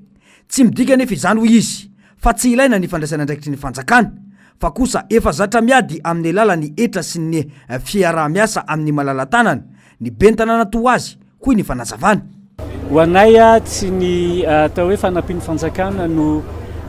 Tsy midika nefa izany hoy izy fa tsy ilaina ny fandraisana andraikitry ny fanjakana fa kosa efa zatra miady amin'ny lalany etra sy ny fiarah-miasa amin'ny malala-tanana ny ben'ny tanàna toa azy hoy ny fanazavana. Ho anay tsy ny atao hoe fanampian'ny fanjakana no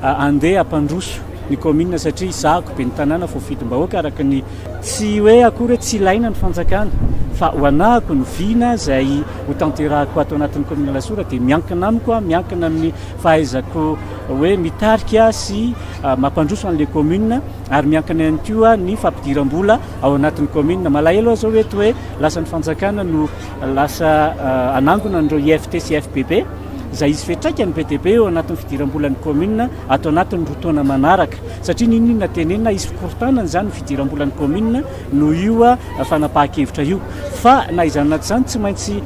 andeha ampandroso ny commune satria izahako ben'ny tanàna fofidim-bahoaka araka ny tsy hoe akory hoe tsy ilaina ny fanjakana fa ho anahako ny vina izay ho tanterahako ato anatin'ny commune Alasora dia miankina amiko miankina amin'ny fahaizako hoe mitarika sy mampandroso an'ilay commune ary miankina ihany koa ny fampidiram-bola ao anatin'ny commune. Malahelo zao hoe hoe lasa ny fanjakana no lasa anangona n'ireo IFT sy FPB izay izy fetraika ny BTB eo anatin'ny fidiram-bolan'ny commune ato anatin'ny rotoana manaraka satria ninona tenenina izy fikortanana zany fidiram-bolan'ny commune no io fanapahan-kevitra io fa na izany naty zany tsy maintsy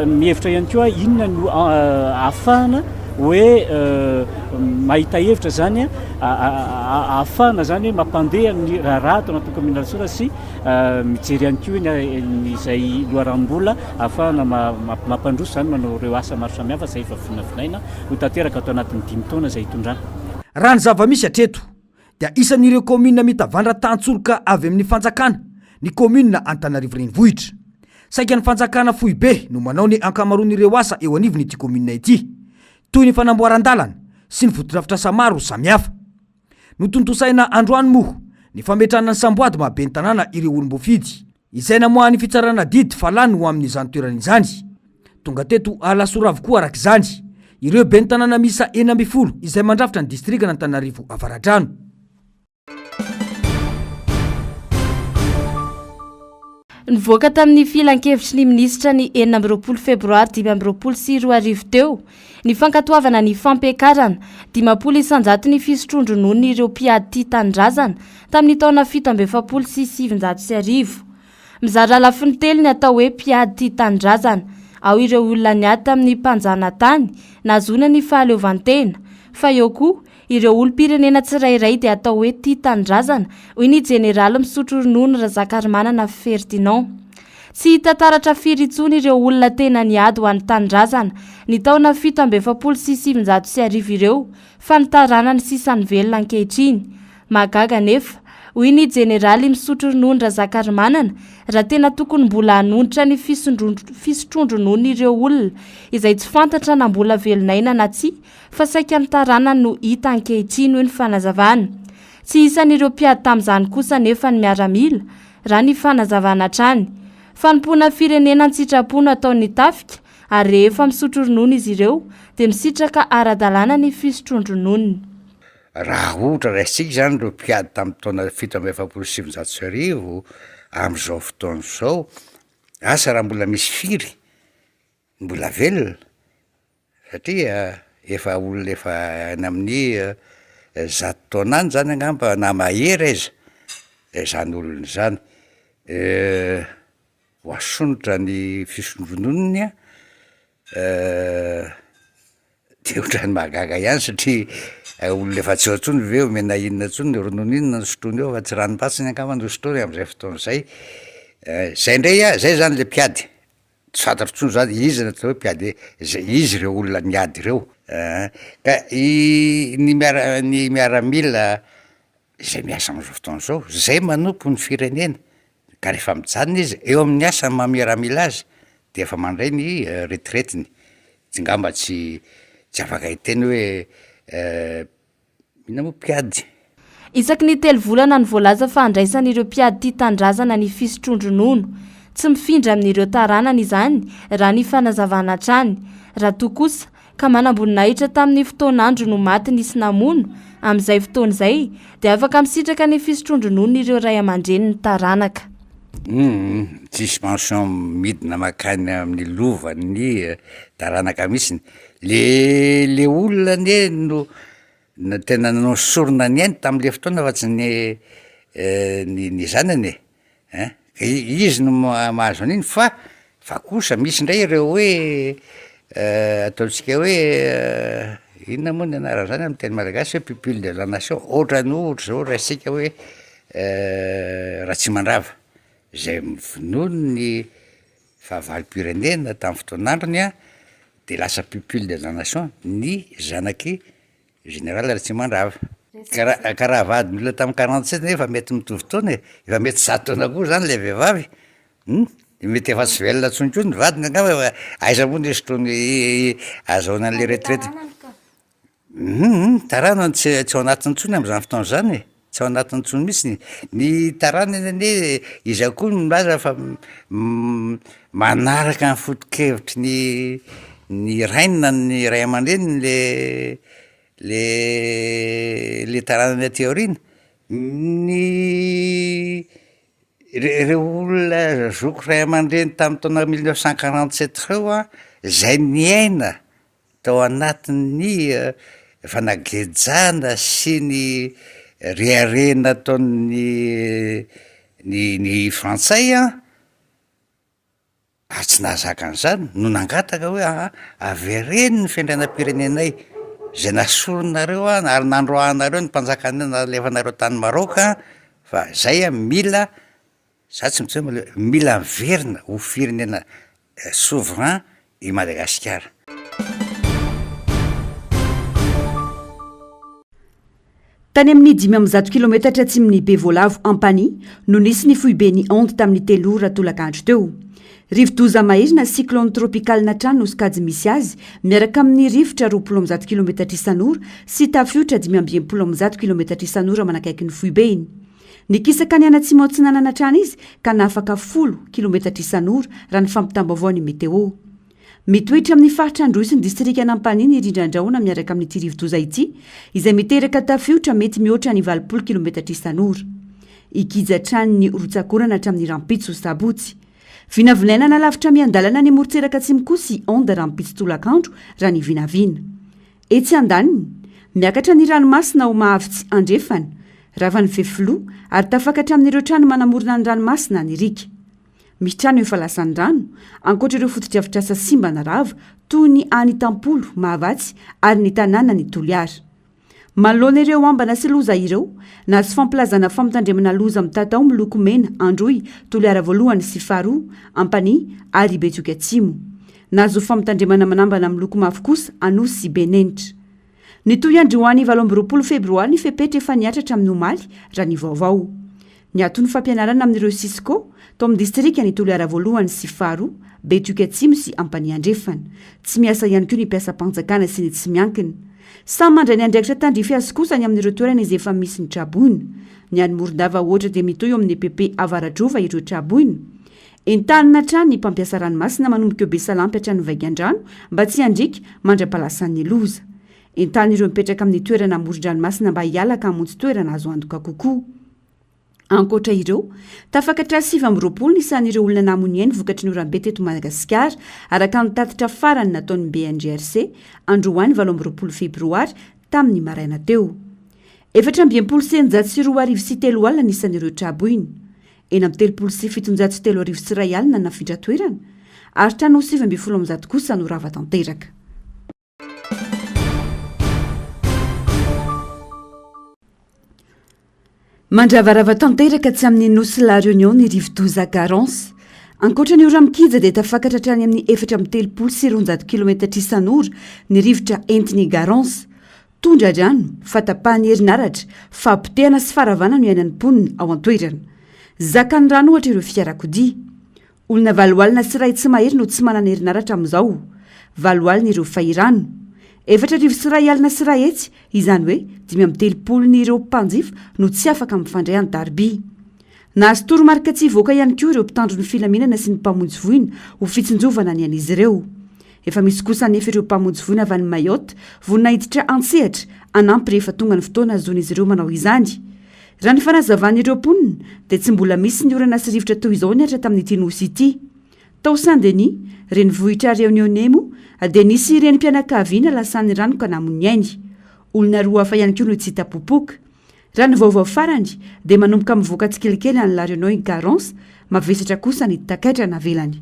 mihevitra ihany koa inona no ahafahana hoe mahita hevitra zany ahafahana zany hoe mampandeha ny raharaha ato anatin'ny commune Alasora sy mijery ihany koa izay loharam-bola ahafahana mampandroso zany manao ireo asa maro samihafa izay efa vinavinaina ho tanteraka ato anatin'ny 5 taona izay hitondrana. Raha ny zava-misy hatreto dia isan'ireo commune mitavandra tantsolika avy amin'ny fanjakana ny commune Antananarivo Renivohitra. Saika ny fanjakana Foibe no manao ny ankamaroan'ireo asa eo anivon'ity commune ity toy ny fanamboaran-dalana sy ny fotodrafitrasa maro samihafa. Notontosaina androany moa ny fametrahana ny samboady mahaben'ny tanàna ireo olombofidy izay namoahany fitsarana didy fa lany ho amin'izany toerana izany. Tonga teto Alasora avokoa araka izany ireo ben'ny tanàna misa 12 izay mandrafitra ny distrika n'Antananarivo Avaradrano. Nivoaka tamin'ny filan-kevitry ny minisitra ny 9 febroary 2024 teo ny fankatoavana ny fampiakarana 50 isanjato ny fisotrondro noho ny ireo mpiady tia tanindrazana tamin'ny taona 7 sy 700. Mizara lafiny telo ny atao hoe mpiady tia tanindrazana ao ireo olona niady tamin'ny mpanjana tany nazona ny fahaleovantena fa eo koa ireo olom-pirenena tsirairay dia atao hoe tia tanindrazana hoy ny jeneraly misotro ronono Razakarimanana Ferdinand. tsy hitataratra firy intsony ireo olona tena niady ho an'ny tanindrazana ny taona 770 ireo fa nitarana ny sisany velona ankehitriny. Magaga nefa hoy ny jeneraly misotro ronono Razakarimanana raha tena tokony mbola hanonitra ny fisotrondro nono ireo olona izay tsy fantatra na mbola velonaina na tsia fa saika ny tarana no hita ankehitriny hoy ny fanazavana. Tsy isan'ireo mpiady tamin'izany kosa nefa ny miaramila raha ny fanazavana trany. Fanompoana firenena ny sitrapono ataon'ny tafika ary rehefa misotro ronono izy ireo dia misitraka ara-dalàna ny fisotrondro nono. Raha ohatra raisitsika zany reo mpiady tamin'ny taona 770 amin'izao fotoana izao, asa raha mbola misy firy, mbola velona satria efa olona efa any amin'ny 100 taona any zany angamba na mahery aiza zany olona zany. Voasonotra ny fisondrononony de ohatrany mahagaga ihany satria olona efa tsy eo ntsony ve omena inona ntsony ronono inona no sotroiny eo fa tsy ranompatsiny angamba no sotrony amin'izay fotoana izay. Zay ndray zay zany le mpiady tsy fantatro ntsony zany izy natao hoe mpiady izy ireo olona niady ireo. Ka ny miaramila zay miasa amin'izao fotoana izao zay manompo ny firenena ka rehefa mijanona izy eo amin'ny asa miaramila azy de efa mandray ny retraitiny. Tsy ngamba tsy afaka hiteny hoe ina moa mpiady. Isaky ny 3 volana ny voalaza fa andraisan'ireo mpiady tia tandrazana ny fisotrondro nono. Tsy mifindra amin'ireo taranana izany raha ny fanazavana trany. Raha toa kosa ka manamboninaitra tamin'ny fotoanandro no maty nisy namono amin'izay fotoana izay dia afaka misitraka ny fisotrondro nono ireo ray aman-dreny ny taranaka. Suspension midina makany amin'ny lovan'ny taranaka misiny. Le olona ne no tena nosorona ny ainy tamin'le fotoana fa tsy ny zanany izy no mahazo an'iny fa kosa misy indray ireo hoe ataontsika hoe inona moa ny anara zany amin'ny teny malagasy hoe pupille de la nation, ohatra zao raisika hoe Ratsimandrava zay mivinono ny fahavalo-pirenena tamin'ny fotoanandrony de lasa pupille de la nation ny zanaky général Ratsimandrava. Ka raha vady olona tamin'ny 47 efa mety mitovy taona efa mety 100 taona koa zany le vehivavy. Mety efa tsy velona tsontsony ny vadiny angamba aiza moa ny sotrony azahoana an'le retraite. Taranany tsy ao anatiny tsony amin'izany fotoana zany, tsy ao anatiny tsony mihitsy ny taranany ane izy koa milaza fa manaraka ny foto-kevitry ny rainina ny ray aman-dreny le taranany aty aorina. Ireo olona zoko ray aman-dreny tamin'ny taona 1947 reo zay niaina tao anatin'ny fanagejana sy ny reharena ataon'ny frantsay tsy nahazaka an'izany no nangataka hoe avereny ny fiandrianam-pirenenay zay nasoronareo ary nandroahanareo ny mpanjakana nalefanareo tany Maroka fa zay mila za tsy mitsy hoe mila miverina ho firenena souverain i Madagasikara. Tany amin'ny 500 kilometatra atsimon'ny Bevolavo Ampani no nisy ny foiben'ny onde tamin'ny 3 ora tolakandro teo. Rivo-doza mahirina cyclone tropical natrano no sokajy misy azy miaraka amin'ny rivotra 20 kilometatra isan'ora sy tafiotra 520 kilometatra isan'ora manakaiky ny foibeny. Nikisaka ny anatsimo atsinanana trano izy ka nafaka 10 kilometatra isan'ora raha ny fampitam-baovao ny meteo. Mitoetra amin'ny faritra Androzy ny distrika Nampany ny rindran-drahona miaraka amin'ny rivo-doza ity izay miteraka tafiotra mety mihoatra ny 20 kilometatra isan'ora. Ikija trano ny rotsakorana hatramin'ny Rampitso Sabotsy. Vinavinainana lavitra miandalana ny morotseraka atsimoko sy onde Rampitso tolakandro raha ny vinavina. Etsy andaniny, miakatra ny ranomasina ho mahavitsy andrefana, rava ny fefilo ary tafakatra amin'ireo trano manamorona ny ranomasina ny rika. Misy trano efa lasany rano, ankoatra ireo fotodrafitrasa simba na rava toy ny any Tampolo, Mahavatsy ary ny tanàna ny Toliara. manoloana ireo ambana sy loza ireo na sy fampilazana famitandremana loza amin'ny tatao miloko mena androy toliara voalohany sy faharoa ampany ary betioka atsimo nazo famitandremana manambana miloko mavo kosa anosy sy benenitra ny toy androany 7 febroary ny fepetra efa niatratra amin'ny omaly raha ny vaovao ny atony fampianarana amin'ireo sisco to amin'ny distrika ny toliara voalohany sy faharoa betioka atsimo sy ampany andrefana tsy miasa ihany koa ny mpiasa-panjakana sy ny tsy miankina samy mandray ny andraikitra tandrify azy kosa ny amin'ireo toerana izy efa misy ny traboina ny any Morondava ohatra dia mitoy eo amin'ny EPP Avaratrova ireo traboina entanina trano ny mpampiasa ranomasina manomboka eo Besalampy hatrany Vaigandrano mba tsy handrika mandra-palasan'ny loza entany ireo mipetraka amin'ny toerana amoron-dranomasina mba hialaka hamonjy toerana azo antoka kokoa ankoatra ireo tafakatra 7 nisan'ireo olona namoniainy vokatry ny orambe teto Madagasikara araka ny tatitra farany nataon'ny BNGRC androany 7 febroary tamin'ny maraina teo 724 sy 3 alina nisan'ireo traboina eny amin'ny 703 sy 1 alina nafindra toerana ary trano 7 kosa no rava tanteraka. Mandravarava tanteraka tsy amin'ny nosy la réunion ny rivodoza Garance ankoatra ny ora mikija dia tafakatra hatrany amin'ny 430 sy 100 km isan'ora ny rivotra entiny Garance tondra drano fatapahany herinaratra fampitehana sy faravana no iainan'ny mponina ao an-toerana zakany rano ohatra ireo fiarakodia olona 7 alina sy ray tsy mahery no tsy manana herinaratra amin'izao 7 alina ireo fahirano 4 sy 1 alina sy 1 hetsy izany hoe 530 n'ireo mpanjifa no tsy afaka mifandray any Darby nahazo toromarika tsy hivoaka ihany koa ireo mpitandro ny filaminana sy ny mpamonjy voina ho fitsinjovana ny an'izy ireo efa misy kosa nefa ireo mpamonjy voina avy any Mayotte vonina hiditra antsehatra anampy rehefa tonga ny fotoana azon'izy ireo manao izany raha ny fanazavan'ireo mponina dia tsy mbola misy ny orana sy rivotra toy izao niatra tamin'ity nosy ity tao Saint-Denis reny vohitra Réunionnais dia nisy ireny mpianakaviana lasan'ny rano ka namony ainy olona 2 hafa ihany koa no tsy hita popoka raha ny vaovao farany dia manomboka mivoaka tsikelikely any la réunion Garance mavesatra kosa ny takaitra navelany.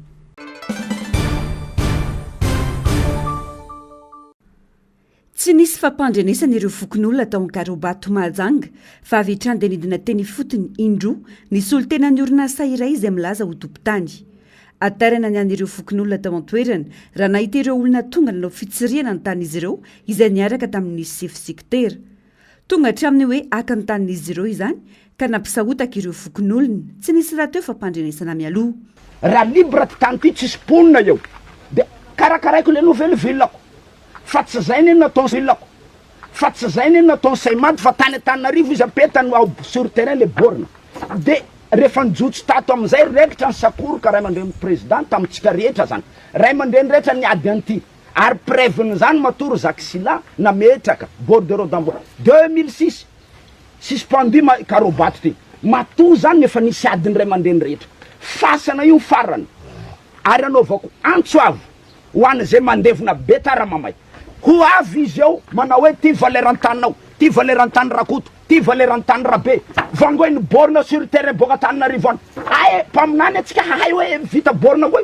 Tsy nisy fampandrenesana ireo fokon'olona tao Ankarobato Mahajanga fa avy hatrany dia nidina teny fotony indroa nisy olo-tenan'ny orinasa iray izay milaza ho tompon-tany atarana ny an'ireo fokon'olona tao an-toerana raha nahita ireo olona tonga nanao fitsiriana ny tanin'izy ireo izay niaraka tamin'ny chef secteur tonga hatramin'ny hoe aka ny tanin'izy ireo izany ka nampisahotaka ireo fokon'olona tsy nisy raha teo fampandrenesana mialoha raha libra tany ity tsisy mponina eo dia karakaraiko le nouvelle ville-ako fa tsy zay neny nataon ville-ako fa tsy zay neny nataon Saimady fa tany Antananarivo izy apetany ao sur terrain le borna dia rehefa nijotso tato amin'izay raikitra ny sakoroka ray aman-dreny président tamintsika rehetra zany ray aman-dreny rehetra niady an'ity ary preuve zany matoro Zaksila nametraka bordereau d'ambo 2006 suspendu Karobato ty mato zany efa nisy adiny ray aman-dreny rehetra fasana io farany ary anaovako antsoavo ho an'izay mandevona be taramamay ho avy izy eo manao hoe ty valeran-tanao ty valeran-tany Rakoto ty valeran-tany Rabe vangoiny borna sur terrain boka Antananarivo any ay mpaminany atsika hay hoe vita borna koy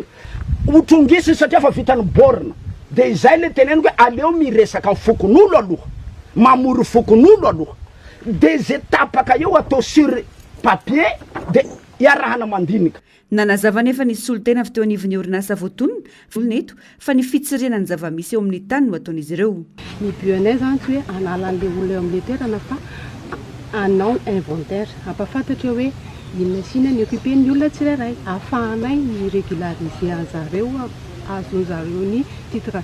hotrongisiny satria fa vitany borna dia izay le teneniko hoe aleo miresaka ny fokon'olo aloha mamory fokon'olo aloha dia zay tapaka eo atao sur papier dia iarahana mandinika nanazava nefa nisy olo-tena avy teo anivon'ny orinasa voatonona volneto fa ny fitsiriana ny zava-misy eo amin'ny tany no ataon'izy ireo ny bionay zany tsy hoe analan'le olona eo amin'le toerana fa anao inventaire ampafantatra hoe inona sina ny occupé ny olona tsirairay ahafahanay ny régulariser an'zareo azon'zareo ny titre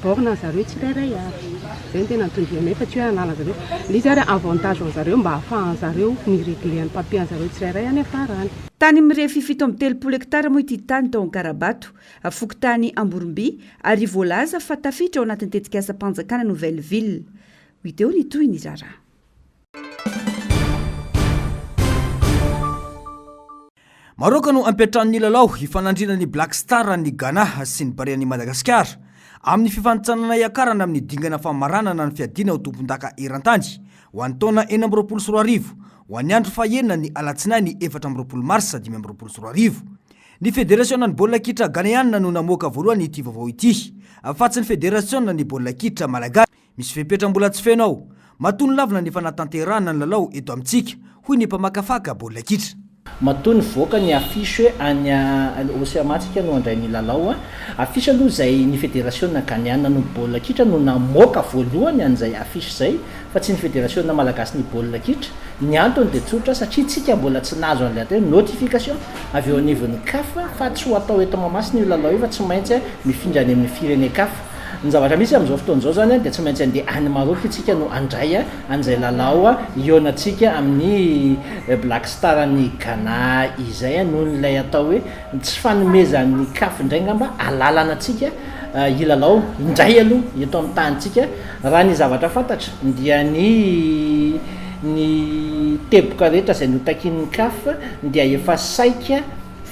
borna an'zareo tsirairay avy zay ny tena antondrianay fa tsy hoe analan'zareo lizy ary avantage an'zareo mba ahafahan'zareo ny réglé ny papier an'zareo tsirairay any afarany tany mirefy 7 hektara moa ity tany tao Ankarabato afokotany Amboromby ary voalaza fa tafitra ao anatin'ny tetikasa-panjakana Nouvelle Ville iteo ny toy ny rara maroka no ampiatran'ny lalao hifanandrina ny Black Star ny Ghana sy ny Barian'i Madagasikara amin'ny fifanitsanana iakarana amin'ny dingana famaranana ny fiadiana ho tompon-daka eran-tany ho an'ny taona 2024 ho an'ny andro fahenina ny alatsinainy 24 mars 2024 ny federasiona ny baolina kitra ghanéenne no namoaka voalohany ity vaovao ity afatsy ny federasiona ny baolina kitra malagasy misy fepetra mbola tsy fenao matony lavina ny fanatanterahana ny lalao eto amintsika hoy ny mpamakafaka baolina kitra. matony voaka ny afisy hoe any Osiamatsika no andray ny lalao afisy aloha zay ny fédération Ghaniana no baolina kitra no namoaka voalohany an'izay afisy zay fa tsy ny fédération malagasy ny baolina kitra. Ny antony dia tsotra satria tsika mbola tsy nahazo an'ilay atao notification avy eo anivon'ny CAF fa tsy ho atao eto Mahamasina io lalao io fa tsy maintsy mifindra any amin'ny firene CAF. Ny zavatra misy amin'izao fotoan'izao zany dia tsy maintsy andeha any Maroc itsika no andray an'izay lalao ionatsika amin'ny Black Star ny Ghana izay noho n'ilay atao hoe tsy fanomezan'ny CAF indray ngamba alalana atsika ilalao indray aloha eto amin'ny tanitsika. Raha ny zavatra fantatra dia ny teboka rehetra izay notakin'ny CAF dia efa saika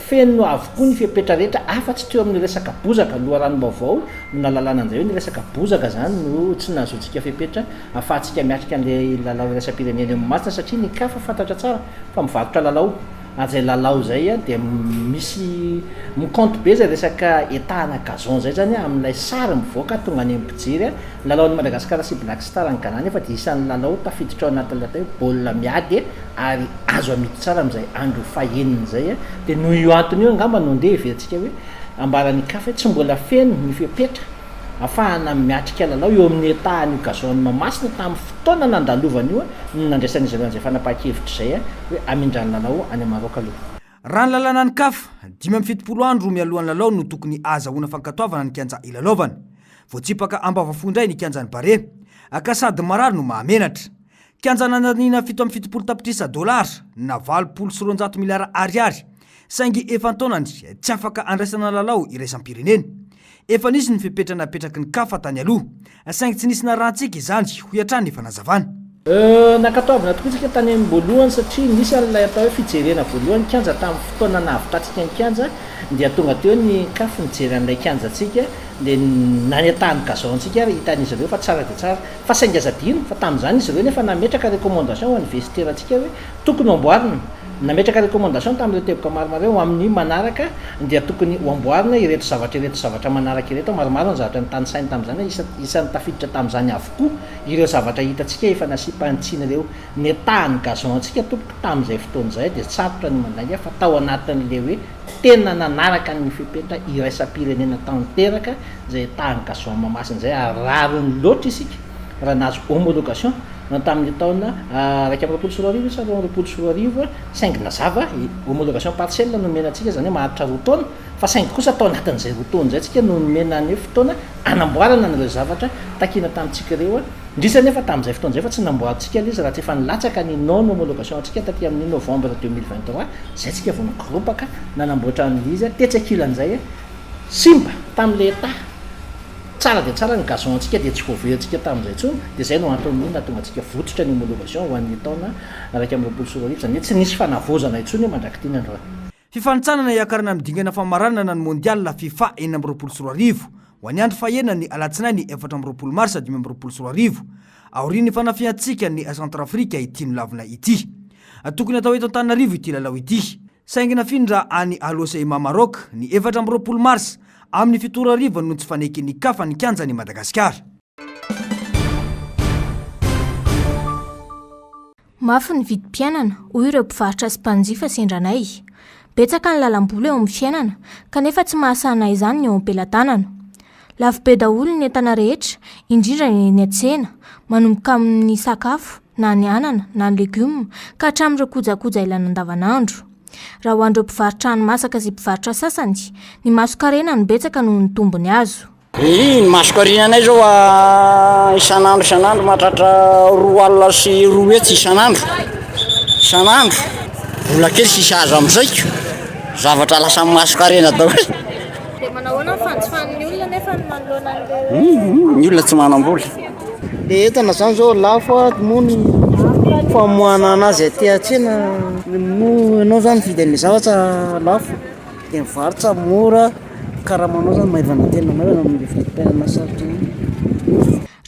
feno avokoa ny fipetra rehetra afa-tsy teo amin'ny resaka bozaka loharanom-baovao no nalalana an'izay hoe ny resaka bozaka zany no tsy nahazoantsika fipetra afahantsika miatrika an'ilay lalao iraisam-pirenena Mahamasina satria ny CAF fantatra tsara fa mivarotra lalao azay lalao zay dia misy miconte be zay resaka etahana gazon zay zany amin'ilay sary mivoaka tonga any amin'ny mpijery lalaon'ny Madagasikara sy Black Star ny Ghana nefa dia isan'ny lalao tafiditra ao anatin'ilay atao hoe baolina miady ary azo amity tsara amin'izay andro faheniny zay dia noho io antony io angamba no ndeha everantsika hoe ambaran'ny CAF tsy mbola feno ny fipetra afahana miatrika lalao eo amin'ny etahan'io gazon Mahamasina tamin'ny fotoana nandalovana io no nandraisan'izy ireo an'izay fanapahan-kevitra zay hoe amindran'ny lalao any Maroc aloha. Raha ny lalana ny CAF 570 andro mialohan'ny lalao no tokony azahoana fankatoavana ny kianja ilalaovana. Voatsipaka ambavafondray ny kianjan'ny Bare akasady marary no mahamenatra. Kianja nananiana 770 tapitrisa $, na 400 miliara ariary. Saingy efa antaonany tsy afaka andraisana lalao iraisam-pirenena. Efa nisy ny fipetrana petraky ny CAF tany aloha. Saingy tsy nisy na rantsika izany ho hatrany efa nazavana. Nakatoavana tokoa tsika tany am-boalohany satria nisy an'ilay atao hoe fijerena voalohany kianja tamin'ny fotoana nahavitatsika ny kianja dia tonga teo ny CAF nijery an'ilay kianja tsika dia nanetahany gazon tsika hitan'izy ireo fa tsara dia tsara fa saingy azadino fa tamin'izany izy ireo nefa nametraka recommandation ho an'ny vestiaire tsika hoe tokony amboarina. Nametraka recommandation tamin'ireo teboka maromaro ho amin'ny manaraka dia tokony ho amboarina ireto zavatra manaraka ireto maromaro ny zavatra nytany sainy tamin'izany isan'ny tafiditra tamin'izany avokoa ireo zavatra hitantsika efa nasipanitsina ireo netahany gazon antsika tompoka tamin'izay fotoana izay dia tsarotra ny mandainga fa tao anatin'ilay hoe tena nanaraka ny fipetra iraisam-pirenena tanteraka izay tahany gazon Mahamasina izay arariny loatra isika raha nahazo homologation tamin'ny taona 2024 sa 2024 saingy nazava homologation partielle nomenantsika zany hoe maharitra 2 taona fa saingy kosa tao anatin'izay 2 taona zay tsika no nomena ny fotoana anamboarana n'ireo zavatra takina tamintsika ireo ndrisa nefa tamin'izay fotoana zay fa tsy namboarintsika izy raha tsy efa nilatsaka ny non homologation antsika taty amin'ny novembre 2023 zay tsika vao nikoropaka nanamboatra an'izy tetsakilan'izay simba tamin'le état tsara dia tsara ny gazon antsika dia tsy voaverintsika tamin'izay tsony dia zay no antony natonga antsika vototra ny homologation ho an'ny taona 2024 zany tsy nisy fanavozana intsony mandraky ty ny androany. Fifanitsanana iakarana midingana famaranana ny mondial FIFA 2024 ho any andro fahenany alatsinainy 4 mars 2024 aorian'ny fanafiantsika ny Centrafrika ity no lavina ity. Tokony atao eto Antananarivo ity lalao ity. Saingy nafindra any Alosema Maroc ny 4 mars amin'ny 7 no tsy faneken'ny CAF ny kianjany Madagasikara. Mafy ny vidim-piainana hoy ireo mpivarotra sy mpanjifa sendranay. Betsaka ny lalam-bola eo amin'ny fiainana kanefa tsy mahasana izany ny eo am-pelantanana. Lafo be daholo ny entana rehetra, indrindra ny an-tsena, manomboka amin'ny sakafo, na ny anana, na ny legioma, ka hatramin'ireo kojakoja ilaina andavanandro. Raha ho an'ireo mpivarotra hani-masaka sy mpivarotra sasany, ny maso-karena no betsaka noho ny tombony azo. Ny maso-karenanay zao isan'andro mahatratra 2 alina sy 2 hetsy isan'andro. Vola kely sisy azo amin'izay zavatra lasa maso-karena daholo. Dia manahoana ny fanjifan'ny olona nefa ny manoloana an'ireo ny olona tsy manam-bola. Dia entana zany zao lafo moa ny famoahana anazy aty an-tsena no ianao zany vidy ny zavatra lafo dia mivarotra mora karaha manao zany maivana tena maivana amin'ny fiainana sarotra.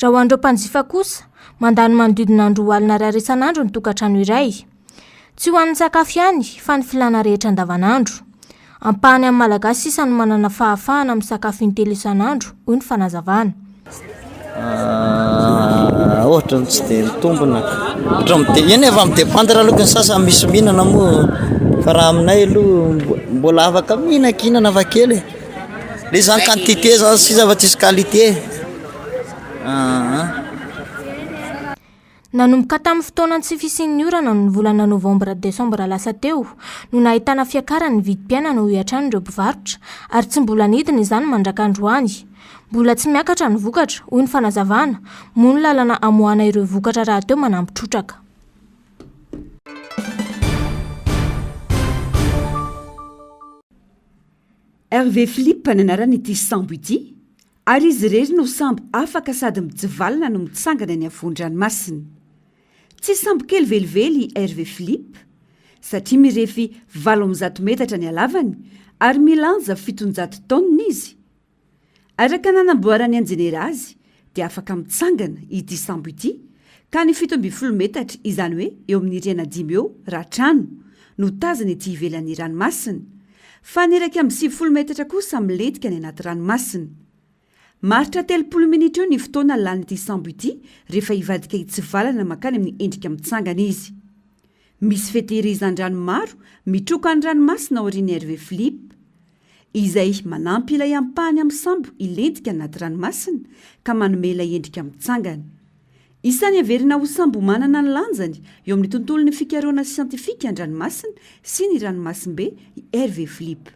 Raha ho an'ireo mpanjifa kosa mandany manodidina 2 alina ariary isan'andro ny tokantrano iray. Tsy ho an'ny sakafo ihany fa ny filana rehetra andavanandro. Ampahany amin'ny malagasy sisa no manana fahafahana amin'ny sakafo intelo isan'andro hoy ny fanazavana. ohatra ny tsy de mitombona eny efa midepande raha aloka ny sasany misy mihinana moa fa raha aminay aloha mbola afaka mihinan-kinana fa kely le zany quantité zany sy zava-tsisy qualité. Nanomboka tamin'ny fotoana tsy fisian'ny orana ny volana novambra desambra lasa teo no nahitana fiakarany vidim-piainana ho iatrany ireo mpivarotra ary tsy mbola nidina izany mandrak'androany. Mbola tsy miakatra ny vokatra hoy ny fanazavana moa ny lalana amoahana ireo vokatra raha teo manampitrotraka. Hervé Philippe ny anaran'ity sambo ity ary izy rery no sambo afaka sady mitsivalana no mitsangana ny avon-dranomasina. Tsy sambo kely velively Hervé Philippe satria mirefy 800 metatra ny halavany ary milanja 700 taonina izy. Araka nanamboarany anjenera azy dia afaka mitsangana ity sambo ity ka ny 7 metatra izany hoe eo amin'ny riana 5 eo raha trano no tazana ity ivelan'ny ranomasina fa niraka amin'ny 7 metatra kosa milentika ny anaty ranomasina. Maritra 3 minitra eo ny fotoana lanyity sambo ity rehefa hivadika hitsivalana makany amin'ny endrika mitsangana izy. Misy fitehirizan-drano maro mitroka ny ranomasina aorian'ny Hervé Philippe izay manampy ilay ampahany amin'ny sambo ilentika anaty ranomasina ka manome ilay endrika mitsangana. Isany averina ho sambo manana ny lanjany eo amin'ny tontolon'ny fikaroana siantifika ny ranomasina sy ny ranomasimbe Hervé Philippe.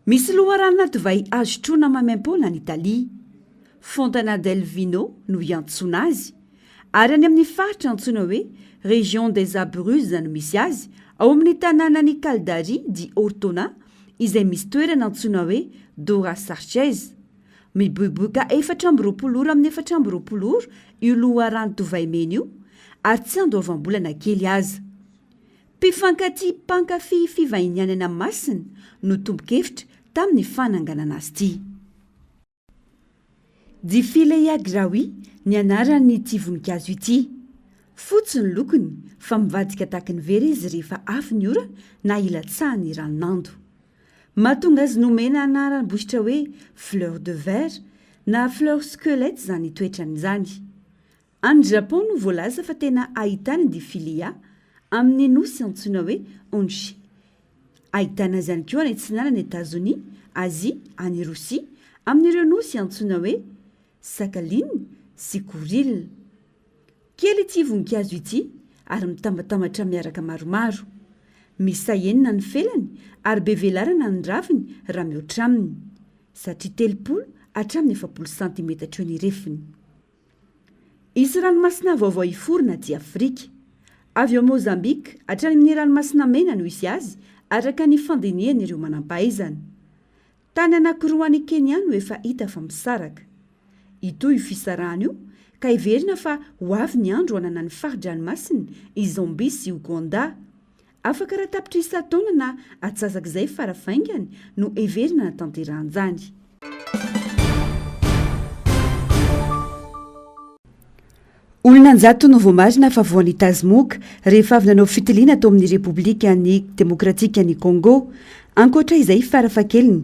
Misy loharano divay azo trona mamaimpona any Italia. Fontana del Vino no iantsoana azy ary any amin'ny faritra antsoina hoe Région des Abruzzes no misy azy ao amin'ny tanànany Caldari di Ortona izay misy toerana antsoina hoe Dora Sarchez. Miboiboika 420 ora amin'ny 420 ora io loharano divay mena io ary tsy andoavam-bolana kely aza. Mpifankatia mpankafy fivahiniany any amin'ny masina no tombo-kevitra tamin'ny fananganana azy ity. Difilea Graoui ny anaran'ity voninkazo ity. Fotsy ny lokony fa mivadika tahaka ny vera izy rehefa afy ny ora na ilatsahany ranonando. Mahatonga azy nomena anarany bositra hoe fleur de verre na fleur squelette zany toetran'izany. Any Japon no voalaza fa tena ahitana difilea amin'ny nosy antsoina hoe onshi. Ahitana azy ihany koa any antsinanany États-Unis, Asia, any Rosia amin'ireo nosy antsoina hoe sakaline sy koril. Kely ity voninkazo ity ary mitambatambatra miaraka maromaro. Misahenina ny felany ary be velarana ny raviny raha mihoatra aminy satria 3 hatramin'ny 7 cm ny refiny. Isy ranomasina vaovao iforona aty Afrika. Avy ao Mozambique hatrany amin'ny ranomasina mena no isy azy araka ny fandiniany ireo manam-pahaizana. Tany anankiroa any Kenya no efa hita fa misaraka. Ito io fisarahana io ka iverina fa ho avy ny andro anana ny fari-dranomasina i Zambie sy Uganda. Afaka raha tapitra isa-taona na atsasak'izay farafaingany no everina na tanterahany. Olona anjato no voamarina fa voan'ny Tazmoka rehefa avy nanao fitiliana tao amin'ny Repoblika ny Demokratika ny Congo. Ankoatra izay farafakeliny,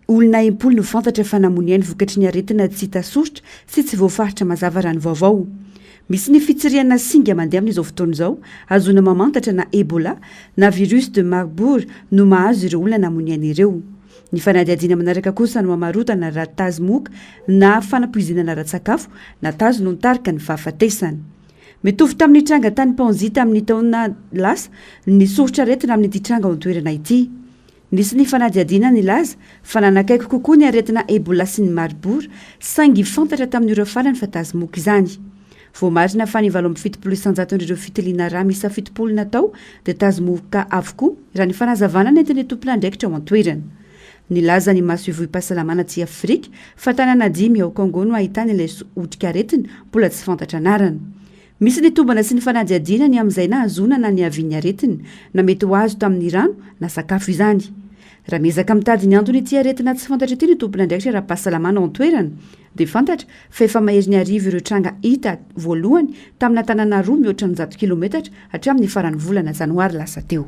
olona 10 no fantatra fa namoniany vokatry ny aretina tsy hita soritra sy tsy voafaritra mazava rano vaovao. Misy ny fitsiriana singa mandeha amin'izao fotoana izao, azona mamantatra na Ebola na virus de Marburg no mahazo ireo olona namoniany ireo. Ny fanadihadiana manaraka kosa no mamarotana raha Tazmoka na fanampoizinana ara-tsakafo na tazo no nitarika ny fahafatesana. Mitovy tamin'ny tranga tany Panzi tamin'ny taona lasa ny soritra aretina amin'ity tranga ao an-toerana ity. Nisy ny fanadihadiana ny laza fa nanakaiky kokoa ny aretina Ebola sy ny Marburg saingy fantatra tamin'ny ora farany fa Tazmoka izany. Voamarina fa ny 7 isanjaton'ireo fitiliana raha misa 70 natao dia Tazmoka avokoa raha ny fanazavana nentin'ny tompon'andraikitra ao an-toerana. Ny laza ny maso ivohim-pahasalamana aty Afrika fa tanàna 5 ao Congo no ahitana ilay otrika aretina mbola tsy fantatra anarana. Misy ny tombana sy ny fanadihadiana ny amin'izay na azona na ny aviany aretina na mety ho azo tamin'ny rano na sakafo izany. Raha miezaka mitady ny antony ity aretina tsy fantatra ity ny tompon'andraikitra raha-pahasalamana ao an-toerana dia fantatra fa efa mahery ny arivo ireo tranga hita voalohany tamina tanàna 2 mihoatra ny 100 kilometatra hatramin'ny faran'ny volana janoary lasa teo.